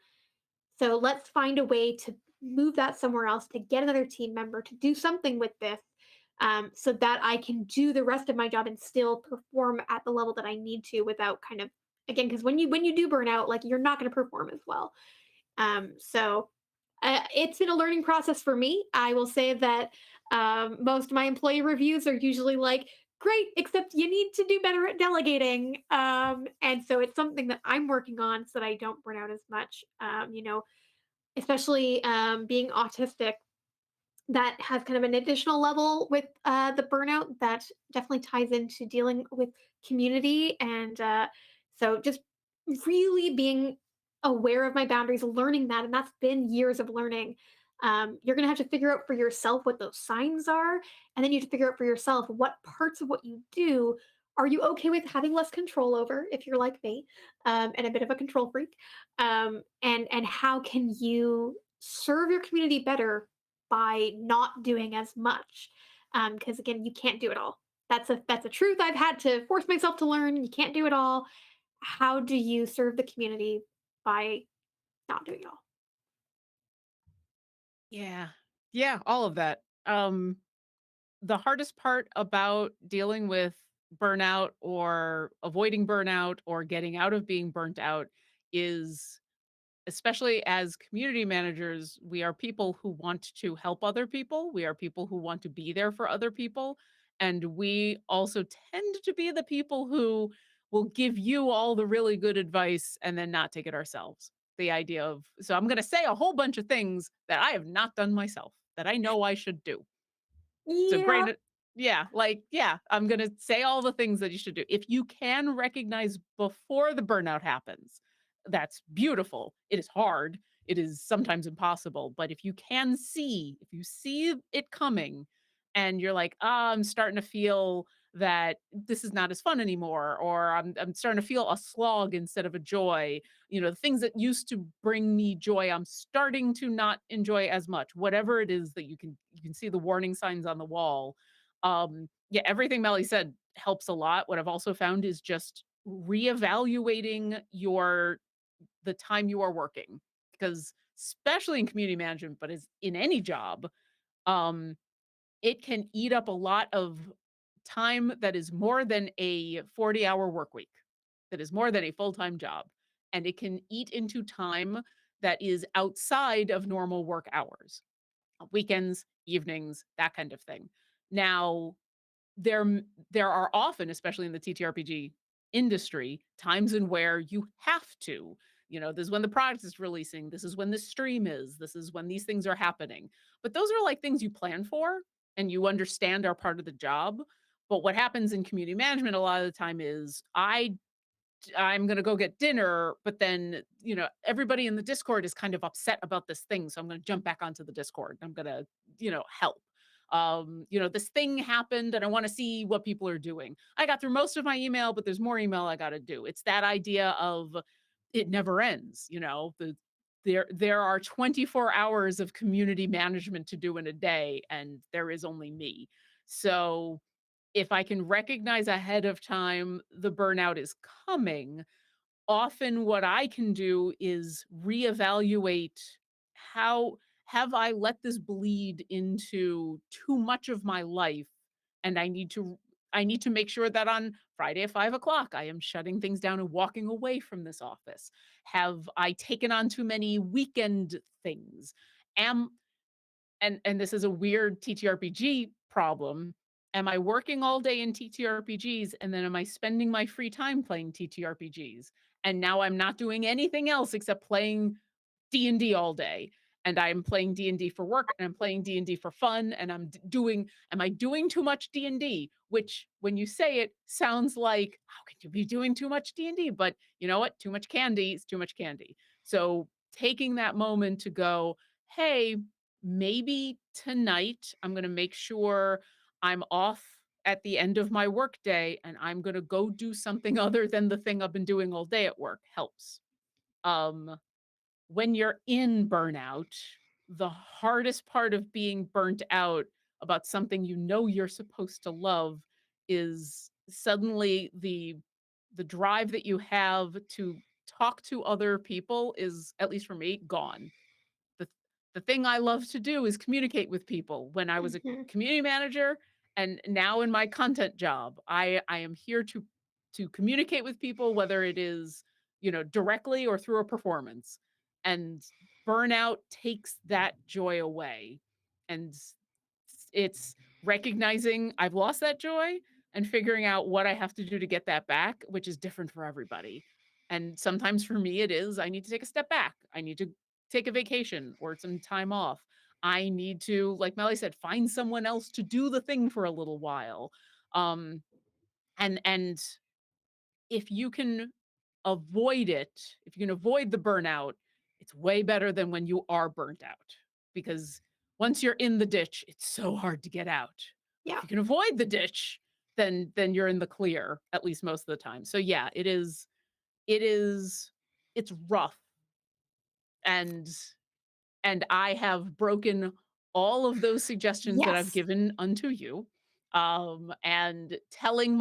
So let's find a way to move that somewhere else, to get another team member to do something with this, so that I can do the rest of my job and still perform at the level that I need to, without kind of, again, because when you do burn out, like, you're not going to perform as well. So it's been a learning process for me. I will say that most of my employee reviews are usually like, "Great, except you need to do better at delegating." And so it's something that I'm working on so that I don't burn out as much. Especially being autistic, that has kind of an additional level with the burnout that definitely ties into dealing with community. And so just really being aware of my boundaries, learning that, and that's been years of learning. You're going to have to figure out for yourself what those signs are, and then you have to figure out for yourself what parts of what you do are you okay with having less control over, if you're like me, and a bit of a control freak. And how can you serve your community better by not doing as much? Because again, you can't do it all. That's a truth I've had to force myself to learn. You can't do it all. How do you serve the community by not doing it all? Yeah. Yeah, all of that. The hardest part about dealing with burnout or avoiding burnout or getting out of being burnt out is, especially as community managers, we are people who want to help other people. We are people who want to be there for other people. And we also tend to be the people who will give you all the really good advice and then not take it ourselves. The idea of, so I'm going to say a whole bunch of things that I have not done myself that I know I should do. So Yeah. granted, yeah, like, yeah, I'm gonna say all the things that you should do. If you can recognize before the burnout happens, that's beautiful. It is hard. It is sometimes impossible. But if you can see, if you see it coming and you're like, ah, I'm starting to feel that this is not as fun anymore, or I'm starting to feel a slog instead of a joy. The things that used to bring me joy, I'm starting to not enjoy as much. Whatever it is that you can see the warning signs on the wall. Yeah, everything Melly said helps a lot. What I've also found is just reevaluating the time you are working, because especially in community management, but as in any job, um it can eat up a lot of time that is more than a 40-hour work week, that is more than a full-time job, and it can eat into time that is outside of normal work hours, weekends, evenings, that kind of thing. Now, there are often, especially in the TTRPG industry, times in where you have to. This is when the product is releasing, this is when the stream is, this is when these things are happening. But those are like things you plan for and you understand are part of the job. But what happens in community management a lot of the time is I'm gonna go get dinner, but then, everybody in the Discord is kind of upset about this thing, so I'm gonna jump back onto the Discord. I'm gonna, help. This thing happened and I wanna see what people are doing. I got through most of my email, but there's more email I gotta do. It's that idea of it never ends, there are 24 hours of community management to do in a day, and there is only me. So if I can recognize ahead of time the burnout is coming, often what I can do is reevaluate, how have I let this bleed into too much of my life, and I need to I need to make sure that on Friday at 5 o'clock, I am shutting things down and walking away from this office. Have I taken on too many weekend things? Am and this is a weird TTRPG problem. Am I working all day in TTRPGs, and then am I spending my free time playing TTRPGs? And now I'm not doing anything else except playing D&D all day, and I'm playing D&D for work, and I'm playing D&D for fun, and doing am I doing too much D&D? Which, when you say it, sounds like, "How could you be doing too much D&D?" But you know what? Too much candy is too much candy. So, taking that moment to go, "Hey, maybe tonight I'm gonna make sure I'm off at the end of my workday, and I'm gonna go do something other than the thing I've been doing all day at work," helps. Um when you're in burnout, the hardest part of being burnt out about something you know you're supposed to love is suddenly the drive that you have to talk to other people is, at least for me, gone. The the thing I love to do is communicate with people. When I was a Mhm. community manager and now in my content job, I am here to communicate with people, whether it is, directly or through a performance. And burnout takes that joy away. And it's recognizing I've lost that joy and figuring out what I have to do to get that back, which is different for everybody. And sometimes for me, it is I need to take a step back. I need to take a vacation or some time off. I need to, like Melly said, find someone else to do the thing for a little while. Um, and if you can avoid it, if you can avoid the burnout, it's way better than when you are burnt out. Because once you're in the ditch, it's so hard to get out. If Yeah. you can avoid the ditch, then you're in the clear, at least most of the time. So yeah, it is it's rough. And I have broken all of those suggestions that I've Yes. given unto you. And telling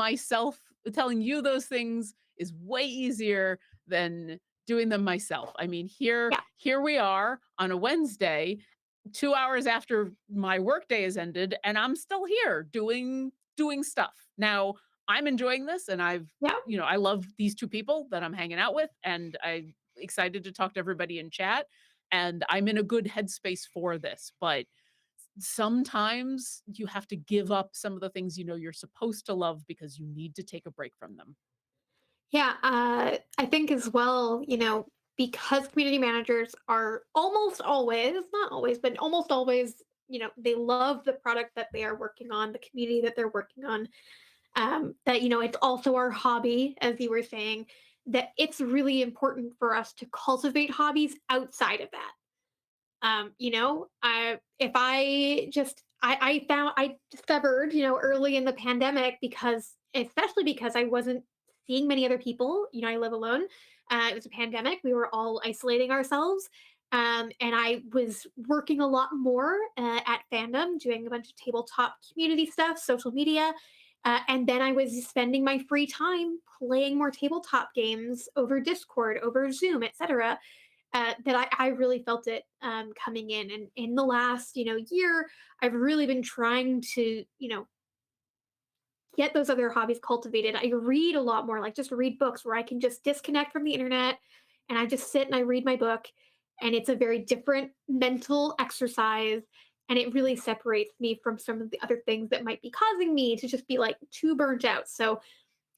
you those things is way easier than doing them myself. I mean, Yeah. here we are on a Wednesday, 2 hours after my workday has ended, and I'm still here doing stuff. Now, I'm enjoying this, and Yeah. I love these 2 people that I'm hanging out with, and I'm excited to talk to everybody in chat, and I'm in a good headspace for this. But sometimes you have to give up some of the things you know you're supposed to love because you need to take a break from them. Yeah, I think as well, because community managers are almost always, not always, but almost always, they love the product that they are working on, the community that they're working on. That, it's also our hobby, as you were saying, that it's really important for us to cultivate hobbies outside of that. I if I just I found I discovered, early in the pandemic, because especially because I wasn't seeing many other people. I live alone. It was a pandemic. We were all isolating ourselves. And I was working a lot more at fandom, doing a bunch of tabletop community stuff, social media. And then I was spending my free time playing more tabletop games over Discord, over Zoom, etc. That I really felt it coming in. And in the last, year, I've really been trying to, get those other hobbies cultivated. I read a lot more, like just read books where I can just disconnect from the internet and I just sit and I read my book. And it's a very different mental exercise. And it really separates me from some of the other things that might be causing me to just be like too burnt out. So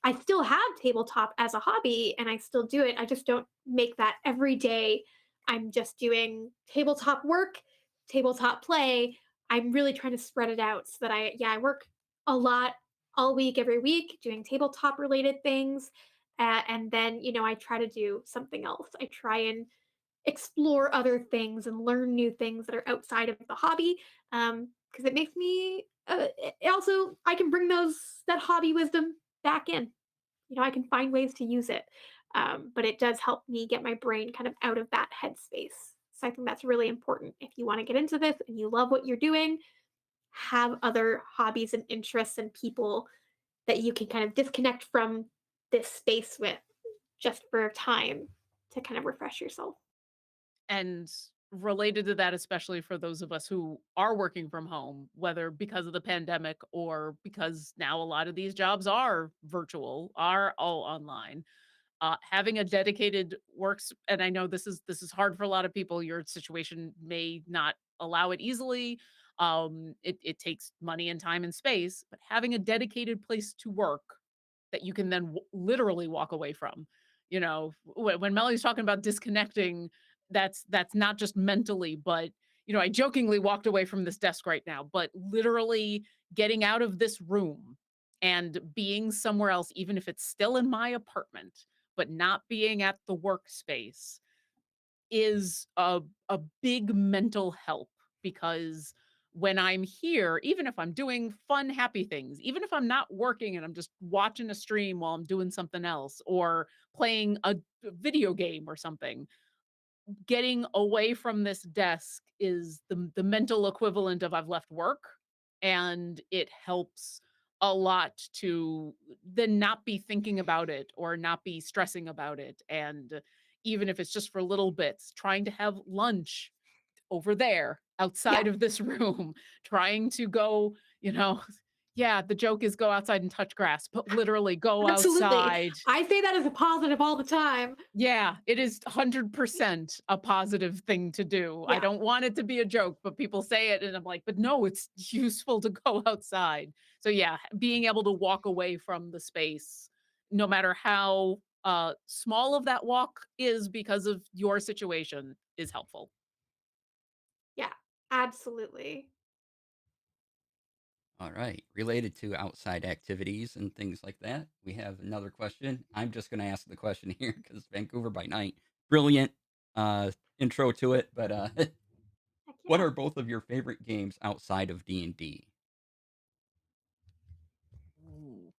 I still have tabletop as a hobby and I still do it. I just don't make that every day. I'm just doing tabletop work, tabletop play. I'm really trying to spread it out so that I work a lot all week, every week, doing tabletop related things. And then, I try to do something else. I try and explore other things and learn new things that are outside of the hobby. Because it makes me, also, I can bring that hobby wisdom back in. I can find ways to use it. But it does help me get my brain kind of out of that headspace. So I think that's really important. If you want to get into this and you love what you're doing, have other hobbies and interests and people that you can kind of disconnect from this space with just for a time to kind of refresh yourself. And related to that, especially for those of us who are working from home, whether because of the pandemic or because now a lot of these jobs are virtual, are all online, having a dedicated works and I know this is hard for a lot of people. Your situation may not allow it easily. It takes money and time and space, but having a dedicated place to work that you can then literally walk away from. When Mellie's talking about disconnecting, that's not just mentally, but I jokingly walked away from this desk right now, but literally getting out of this room and being somewhere else, even if it's still in my apartment, but not being at the workspace is a big mental help because when I'm here, even if I'm doing fun, happy things, even if I'm not working and I'm just watching a stream while I'm doing something else or playing a video game or something, getting away from this desk is the mental equivalent of I've left work, and it helps a lot to then not be thinking about it or not be stressing about it, and even if it's just for little bits, trying to have lunch over there Yeah. outside of this room, trying to go, yeah, the joke is go outside and touch grass, but literally go Absolutely. outside. I say that as a positive all the time. Yeah, it is 100% a positive thing to do. I Yeah. don't want it to be a joke, but people say it and I'm like, "But no, it's useful to go outside." So yeah, being able to walk away from the space, no matter how, small of that walk is because of your situation, is helpful. Yeah. Absolutely. All right. Related to outside activities and things like that, we have another question. I'm just going to ask the question here because Vancouver by Night, brilliant intro to it. But Heck what yeah. are both of your favorite games outside of D&D? Ooh.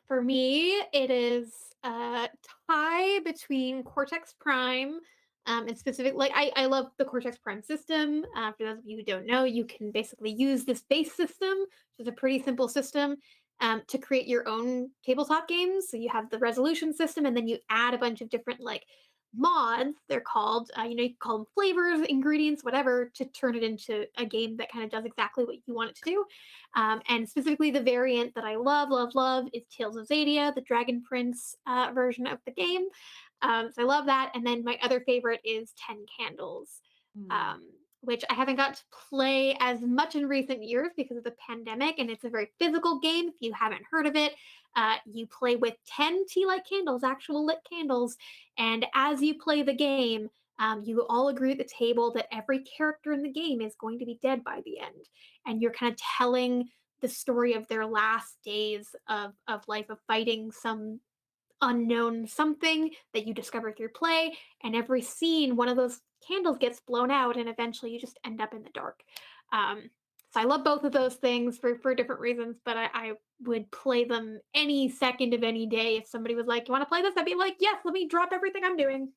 For me, it is a tie between Cortex Prime, and specific. Like I love the Cortex Prime system. For those of you who don't know, you can basically use this base system, which is a pretty simple system, to create your own tabletop games. So you have the resolution system, and then you add a bunch of different like mods. They're called. You can call them flavors, ingredients, whatever, to turn it into a game that kind of does exactly what you want it to do. And specifically, the variant that I love, love, love is Tales of Zadia, the Dragon Prince version of the game. So I love that. And then my other favorite is Ten Candles, Mm. um, which I haven't got to play as much in recent years because of the pandemic. And it's a very physical game. If you haven't heard of it, you play with 10 tea light candles, actual lit candles. And as you play the game, you all agree at the table that every character in the game is going to be dead by the end, and you're kind of telling the story of their last days of life, of fighting some unknown something that you discover through play. And every scene, one of those candles gets blown out, and eventually you just end up in the dark. Um, so I love both of those things for different reasons, but I would play them any second of any day. If somebody was like, "You want to play this?" I'd be like, "Yes, let me drop everything I'm doing."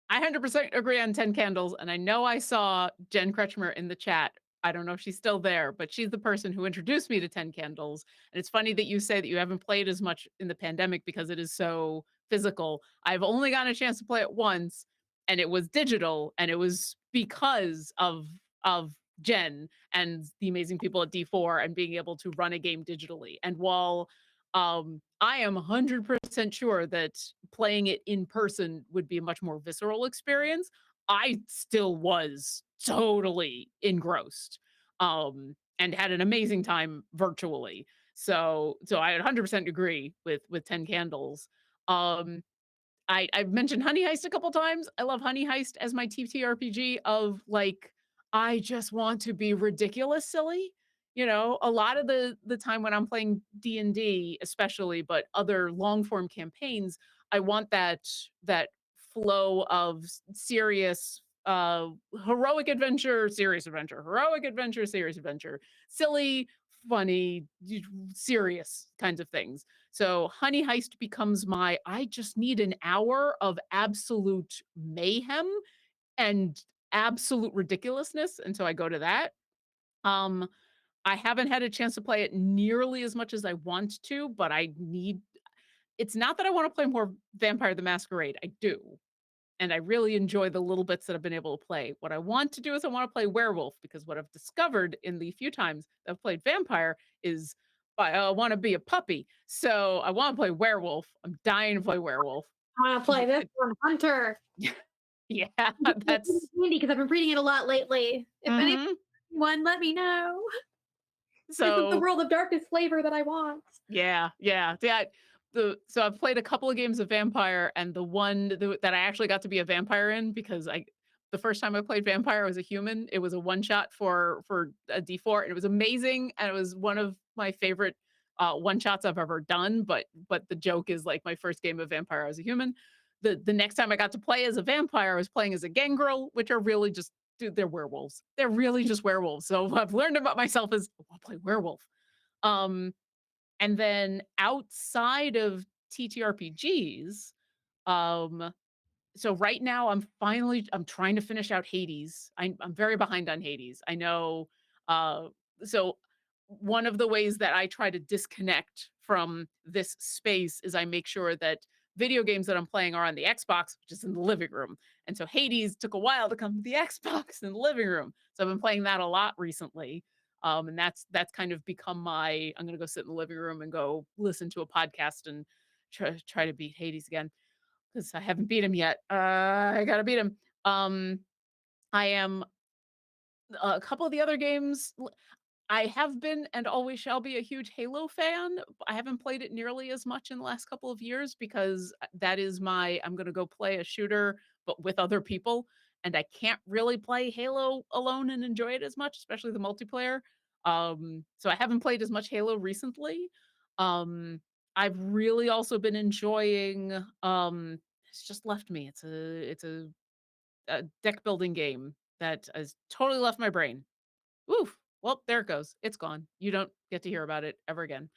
I 100% agree on 10 Candles, and I know I saw Jen Kretschmer in the chat. I don't know if she's still there, but she's the person who introduced me to 10 Candles, and it's funny that you say that you haven't played as much in the pandemic because it is so physical. I've only gotten a chance to play it once, and it was digital, and it was because of Jen and the amazing people at D4 and being able to run a game digitally. And while I am 100% sure that playing it in person would be a much more visceral experience. I still was totally engrossed, and had an amazing time virtually. So I 100% agree with 10 Candles. Um, I've mentioned Honey Heist a couple times. I love Honey Heist as my TTRPG of like, I just want to be ridiculous silly. A lot of the time when I'm playing D&D especially, but other long form campaigns, I want that flow of serious heroic adventure, serious adventure, heroic adventure, serious adventure, silly, funny, serious kinds of things. So Honey Heist becomes my I just need an hour of absolute mayhem and absolute ridiculousness, and so I go to that. Um, I haven't had a chance to play it nearly as much as I want to, but I need it's not that I wanna play more Vampire the Masquerade, I do. and I really enjoy the little bits that I've been able to play. What I want to do is I want to play werewolf because what I've discovered in the few times that I've played vampire is I want to be a puppy. So I want to play werewolf. I'm dying to play werewolf. I wanna play this one, Hunter. Yeah, It's that's handy because I've been reading it a lot lately. If mhm. anyone, let me know. This is the So World of Darkness flavor that I want. yeah. So I've played a couple of games of Vampire, and the one that I actually got to be a vampire in because I the first time I played Vampire, I was a human. It was a one shot for a D4, and it was amazing, and it was one of my favorite one shots I've ever done. But the joke is like my first game of Vampire, I was a human. The next time I got to play as a vampire, I was playing as a gangrel, which are really just dude, they're werewolves. They're really just werewolves. So what I've learned about myself is I'll play werewolf. Um, and then outside of TTRPGs, um, so right now I'm trying to finish out Hades. I'm very behind on Hades. I know uh so one of the ways that I try to disconnect from this space is I make sure that video games that I'm playing are on the Xbox, which is in the living room. And so Hades took a while to come to the Xbox in the living room. So I've been playing that a lot recently. And that's kind of become my I'm gonna go sit in the living room and go listen to a podcast and try to beat Hades again. 'Cause I haven't beat him yet. I gotta beat him. Um, I am a couple of the other games I have been and always shall be a huge Halo fan. I haven't played it nearly as much in the last couple of years because that is my I'm gonna go play a shooter, but with other people, and I can't really play Halo alone and enjoy it as much, especially the multiplayer. So I haven't played as much Halo recently. Um, I've really also been enjoying, it's just left me. It's a deck building game that has totally left my brain. Oof. Well, there it goes. It's gone. You don't get to hear about it ever again.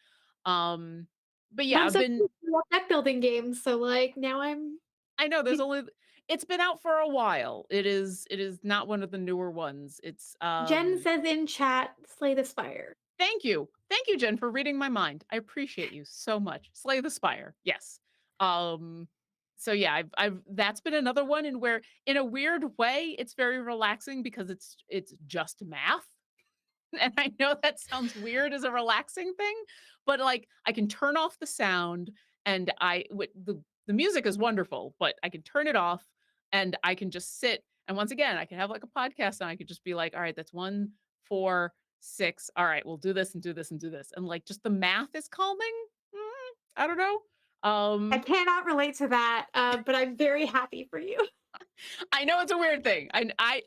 Um, but But yeah, I'm I've so been curious about deck building games, so, like, now I'm I know there's only it's been out for a while. It is not one of the newer ones. It's Jen says in chat, "Slay the Spire." thank you. Thank you, Jen, for reading my mind. I appreciate you so much. Slay the Spire. Yes. Um so yeah, I've that's been another one in where in a weird way it's very relaxing because it's just math. And I know that sounds weird as a relaxing thing, but, like, I can turn off the sound and the music is wonderful, but I can turn it off and I can just sit and once again, I can have, like, a podcast and I could just be like, "Alright, that's 1, 4, 6. Alright, we'll do this and do this and do this." And, like, just the math is calming? I don't know. I Um cannot relate to that, but I'm very happy for you. I know it's a weird thing. I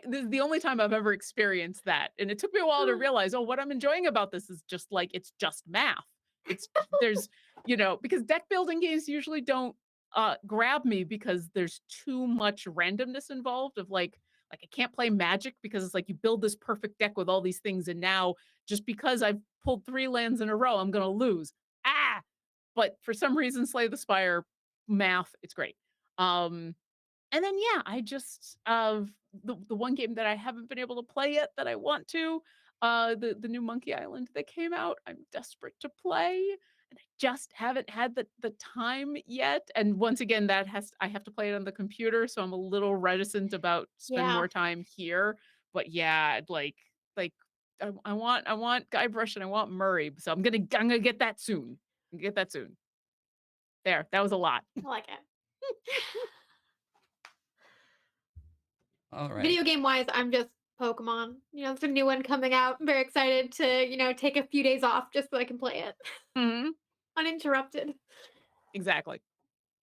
this is the only time I've ever experienced that, and it took me a while to realize, oh, what I'm enjoying about this is just like it's just math. There's because deck building games usually don't grab me because there's too much randomness involved of like I can't play Magic because it's like you build this perfect deck with all these things, and now just because I've pulled 3 lands in a row, I'm gonna lose. Ah, but for some reason, Slay the Spire math, it's great. Um, and then, yeah, I just the one game that I haven't been able to play yet that I want to, the new Monkey Island that came out, I'm desperate to play, and I just haven't had the time yet, and once again, I have to play it on the computer, so I'm a little reticent about spending Yeah. more time here, but yeah, like, I want Guybrush and I want Murray, so I'm gonna get that soon. Get that soon. There, that was a lot. I like it. All right. Video game wise, I'm just Pokemon. There's a new one coming out. I'm very excited to, take a few days off just so I can play it Mhm. uninterrupted. Exactly.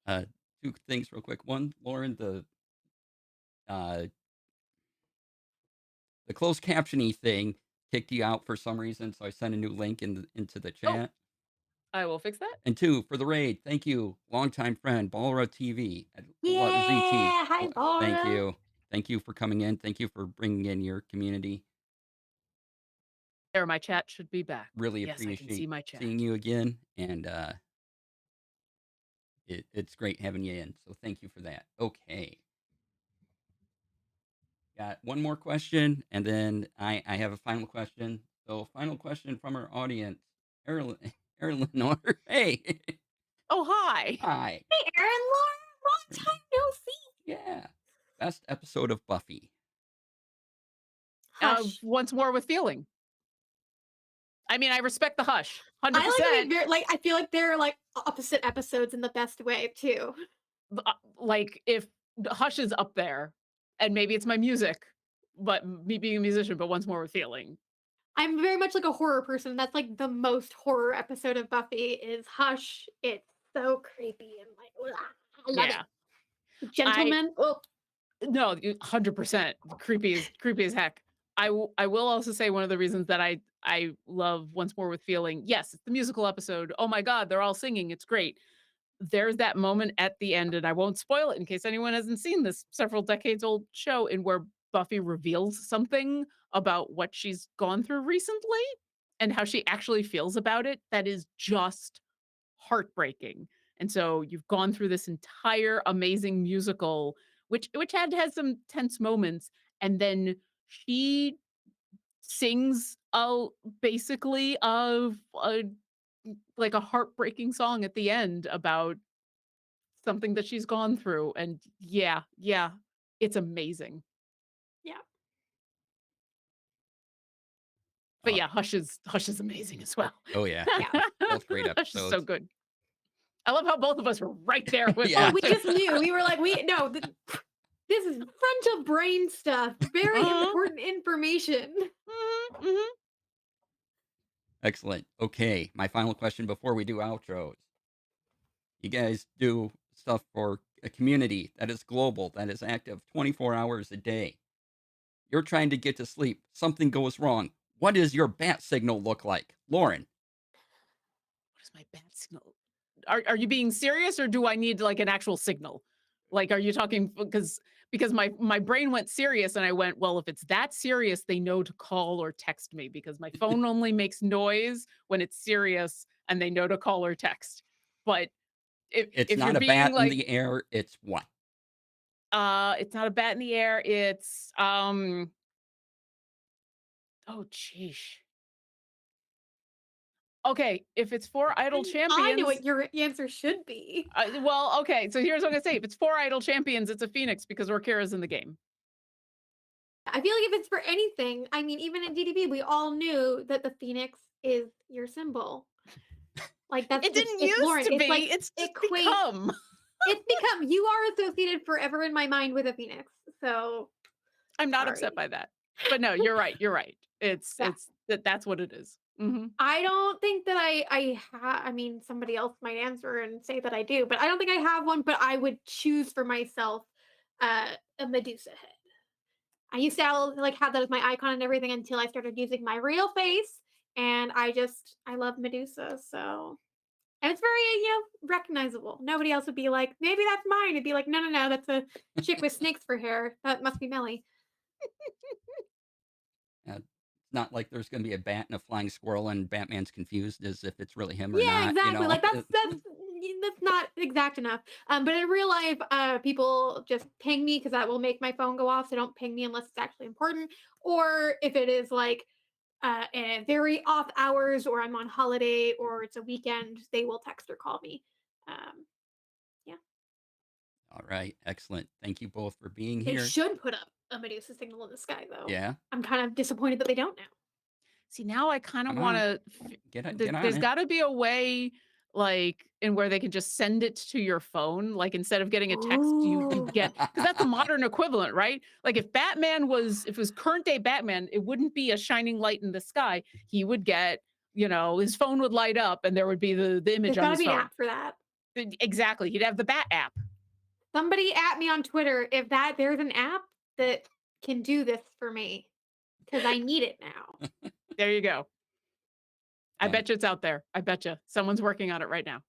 Uh, two things real quick. One, Lauren, uh, the closed captioning thing kicked you out for some reason, so I sent a new link into the Oh, chat. I will fix that. And two, for the raid, thank you, longtime friend Balra TV at ZT. Yeah. Hi, Thank Laura. you, thank you for coming in. Thank you for bringing in your community. There, my chat should be back. Really Yes, I can see appreciate my seeing chat. you again, and it's great having you in. So thank you for that. Okay, got one more question, and then I have a final question. So final question from our audience, Erin, Erin, hey, Oh, hi. hi. Hey, Aaron, Laura. Long time no see. Yeah. Best episode of Buffy. Hush. Once more with feeling. I mean, I respect the hush, I like to 100%. be very like I feel like they're like opposite episodes in the best way too. Like, if the hush is up there, and maybe it's my music, but me being a musician, but once more with feeling. I'm very much like a horror person. That's like the most horror episode of Buffy is Hush. It's so creepy and like I love Yeah. it. I Gentlemen. Oh, No, 100% creepy as heck. I will also say one of the reasons that I love Once More with Feeling, yes, it's the musical episode. Oh my god, they're all singing, it's great. There's that moment at the end, and I won't spoil it in case anyone hasn't seen this several decades old show, in where Buffy reveals something about what she's gone through recently and how she actually feels about it that is just heartbreaking. And so you've gone through this entire amazing musical, which had some tense moments, and then she sings basically of a like a heartbreaking song at the end about something that she's gone through, and yeah, it's amazing. yeah. But Uh, yeah, Hush is amazing as well. oh, yeah. Yeah. Both great Hush is so episodes. good. I love how both of us were right there with Oh, Yeah. we Hush. just knew. We were like, we no, this is frontal brain stuff. Very Uh-huh. important information. Mhm, mhm. Excellent. Okay. My final question before we do outros. You guys do stuff for a community that is global, that is active 24 hours a day. You're trying to get to sleep. Something goes wrong. What does your bat signal look like? Lauren. What is my bat signal? Are you being serious, or do I need like an actual signal? Like, are you talking because my brain went serious, and I went, well, if it's that serious, they know to call or text me, because my phone only makes noise when it's serious, and they know to call or text. But It's if you're not a being bat in like, the air. It's what? it's not a bat in the air, it's oh geez. Okay, if it's for idle I know champions, what your answer should be. well, okay, so here's what I'm gonna say. If it's for idle champions, it's a phoenix because Orkira's in the game. I feel like if it's for anything, I mean, even in DDB, we all knew that the phoenix is your symbol. Like that's It just didn't it's used Lauren. to It's be, like it's just equate. become. It's become you are associated forever in my mind with a phoenix. So I'm not upset sorry. by that. But no, you're right. Yeah. That's what it is. Mhm. I don't think that I mean somebody else might answer and say that I do, but I don't think I have one, but I would choose for myself a Medusa head. I used to like have that as my icon and everything until I started using my real face and I love Medusa, so and it's very, recognizable. Nobody else would be like, maybe that's mine. It'd be like, no, no, no, that's a chick with snakes for hair. That must be Melly. It's not like there's going to be a bat and a flying squirrel, and Batman's confused as if it's really him or Yeah, not. You exactly. know. Like that's not exact enough. But in real life, people just ping me because that will make my phone go off. So don't ping me unless it's actually important, or if it is like very off hours, or I'm on holiday, or it's a weekend, they will text or call me. Um, yeah, All right. Excellent. Thank you both for being they here. should put up a Medusa signal in the sky, though. Yeah. I'm kind of disappointed that they don't now. See, now I kinda Come on. wanna Get on there's it. gotta be a way, like, in where they can just send it to your phone, like, instead of getting a text, you Ooh, get, because that's a modern equivalent, right? Like, if it was current day Batman, it wouldn't be a shining light in the sky. He would get, his phone would light up, and there would be the image there's on got to his be an phone. app for that. Exactly, he'd have the Bat app. Somebody at me on Twitter if there's an app that can do this for me because I need it now. There you go. I Um, bet you it's out there. I bet you someone's working on it right now.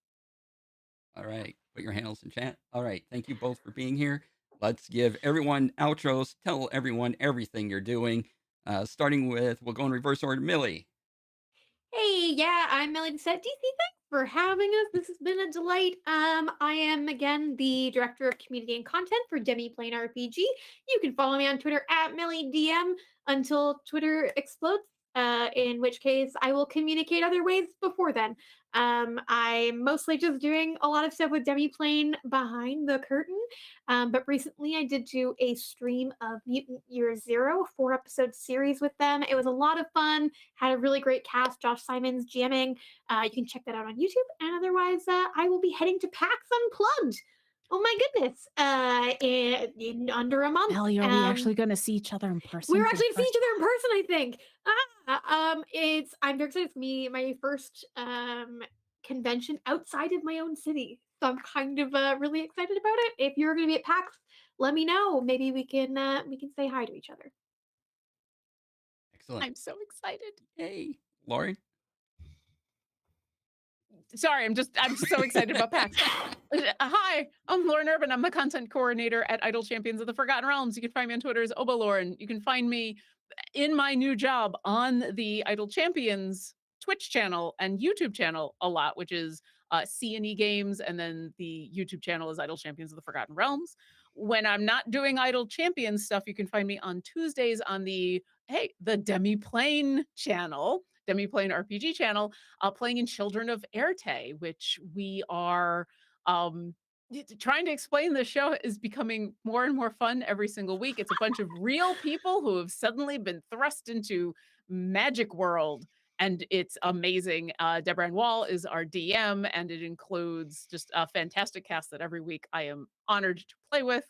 all right. Put your handles in chat. All right. Thank you both for being here. Let's give everyone outros. Tell everyone everything you're doing. Starting with, we'll go in reverse order. Millie. Hey, yeah, I'm Mellie Doucette. DC, thanks for having us. This has been a delight. I am again the director of community and content for Demi Plain RPG. You can follow me on Twitter at MellieDM until Twitter explodes. in which case I will communicate other ways before then. I'm mostly just doing a lot of stuff with Demiplane behind the curtain. But recently I did do a stream of Mutant Year Zero, 4 episode series with them. It was a lot of fun, had a really great cast, Josh Simons jamming. You can check that out on YouTube. And otherwise, I will be heading to PAX Unplugged. Oh my goodness. In under a month. Ellie, are we actually going to see each other in person We're for the actually gonna see first each other in person, I think. It's I'm very excited. It's me my first convention outside of my own city, so I'm kind of really excited about it. If you're gonna be at PAX, let me know. Maybe we can say hi to each other. Excellent. I'm so excited. Yay. Lauren? Sorry, I'm just so excited about PAX. Hi, I'm Lauren Urban. I'm the content coordinator at Idle Champions of the Forgotten Realms. You can find me on Twitter as OboLauren. You can find me in my new job on the Idle Champions Twitch channel and YouTube channel a lot, which is C&E Games, and then the YouTube channel is Idle Champions of the Forgotten Realms. When I'm not doing Idle Champions stuff, you can find me on Tuesdays on the Demiplane channel, Demiplane RPG channel, playing in Children of Erte, which we are trying to explain. The show is becoming more and more fun every single week. It's a bunch of real people who have suddenly been thrust into magic world, and it's amazing. Deborah Ann Wall is our DM, and it includes just a fantastic cast that every week I am honored to play with.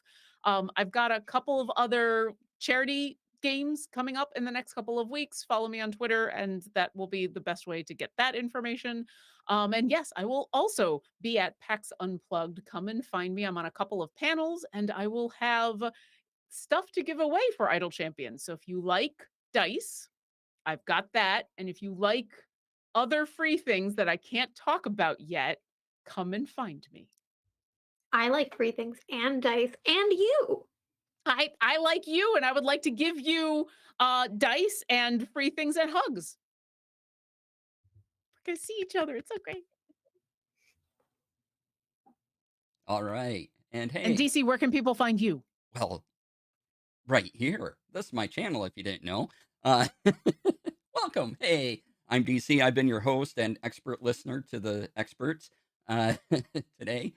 I've got a couple of other charity games coming up in the next couple of weeks. Follow me on Twitter, and that will be the best way to get that information. And yes, I will also be at PAX Unplugged. Come and find me. I'm on a couple of panels, and I will have stuff to give away for Idle Champions. So if you like dice, I've got that. And if you like other free things that I can't talk about yet, come and find me. I like free things and dice and you. I like you, and I would like to give you dice and free things and hugs. We're gonna see each other. It's so great. All right. And And hey, DC, where can people find you? well, right here. This is my channel if you didn't know. Welcome. Hey, I'm DC. I've been your host and expert listener to the experts today.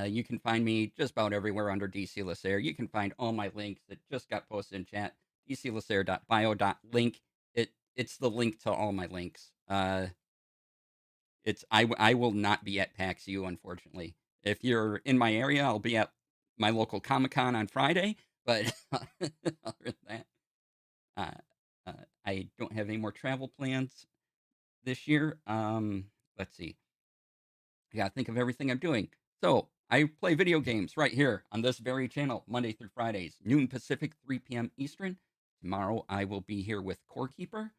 You can find me just about everywhere under DC Lasair. You can find all my links that just got posted in chat. dclasair.bio.link. It's the link to all my links. I will not be at PAX U, unfortunately. If you're in my area, I'll be at my local Comic Con on Friday. But other than that, uh, I don't have any more travel plans this year. Let's see. I gotta think of everything I'm doing. So I play video games right here on this very channel, Monday through Fridays, noon Pacific, 3 p.m. Eastern. Tomorrow I will be here with Core Keeper.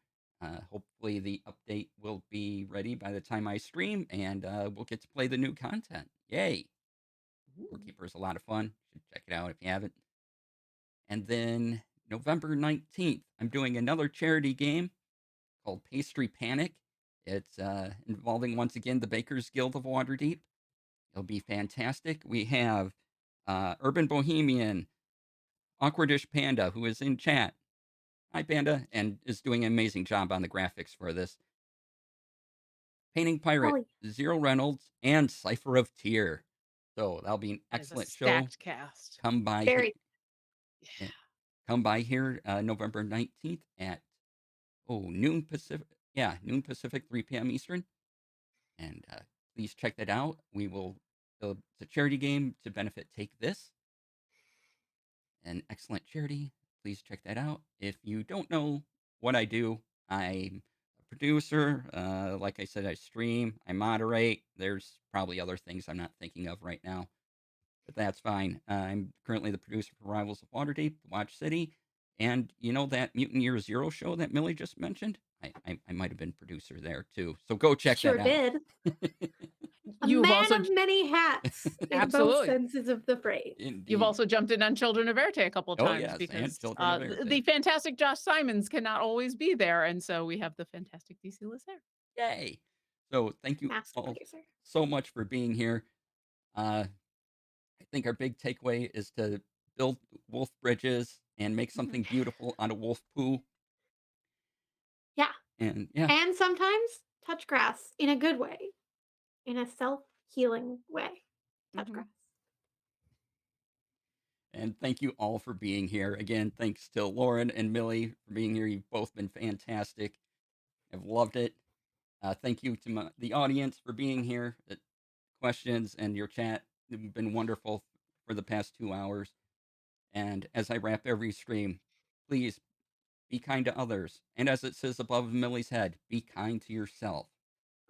Hopefully the update will be ready by the time I stream, and we'll get to play the new content. Yay! Core Keeper is a lot of fun. Should check it out if you haven't. And then November 19th, I'm doing another charity game called Pastry Panic. It's involving once again the Bakers Guild of Waterdeep. It'll be fantastic. We have Urban Bohemian, Awkwardish Panda, who is in chat. Hi, Panda, and is doing an amazing job on the graphics for this. Painting Pirate, Oh, Zero Reynolds, and Cipher of Tear. So that'll be an There's a excellent show. stacked cast. Come by here. very. Yeah. Come by here November 19th at noon Pacific. Yeah, noon Pacific, 3 p.m. Eastern. And please check that out. We will. It's a charity game to benefit Take This, an excellent charity. Please check that out. If you don't know what I do, I'm a producer. Like I said, I stream, I moderate. There's probably other things I'm not thinking of right now, but that's fine. I'm currently the producer for Rivals of Waterdeep, Watch City, and you know that Mutant Year Zero show that Millie just mentioned? I might have been producer there too. So go check that Sure out. did. A You've man also of many hats in both absolutely. senses of the phrase. You've Indeed. also jumped in on Children of Erte a couple Oh times yes, and because Children of the Erte. fantastic Josh Simons cannot always be there, and so we have the fantastic DC Lasair. Yay! So thank you Master all producer. so much for being here. I think our big takeaway is to build wolf bridges and make something beautiful out of wolf poo. And yeah, And sometimes touch grass in a good way, in a self-healing way. Touch Mhm. grass. and thank you all for being here. Again, thanks to Lauren and Millie for being here. You've both been fantastic. I've loved it. Thank you to the audience for being here. The questions and your chat have been wonderful for the past 2 hours. And as I wrap every stream, please be kind to others. And as it says above Millie's head, be kind to yourself.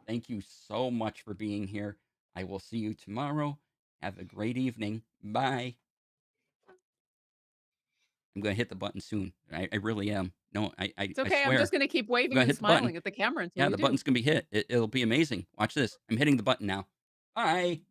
Thank you so much for being here. I will see you tomorrow. Have a great evening. Bye. I'm going to hit the button soon. I really am. No, It's I okay, I'm just swear. gonna keep I'm waving going to and hit the button. smiling at the camera until Yeah, you the do. button's going to be hit. It'll be amazing. Watch this. I'm hitting the button now. Bye.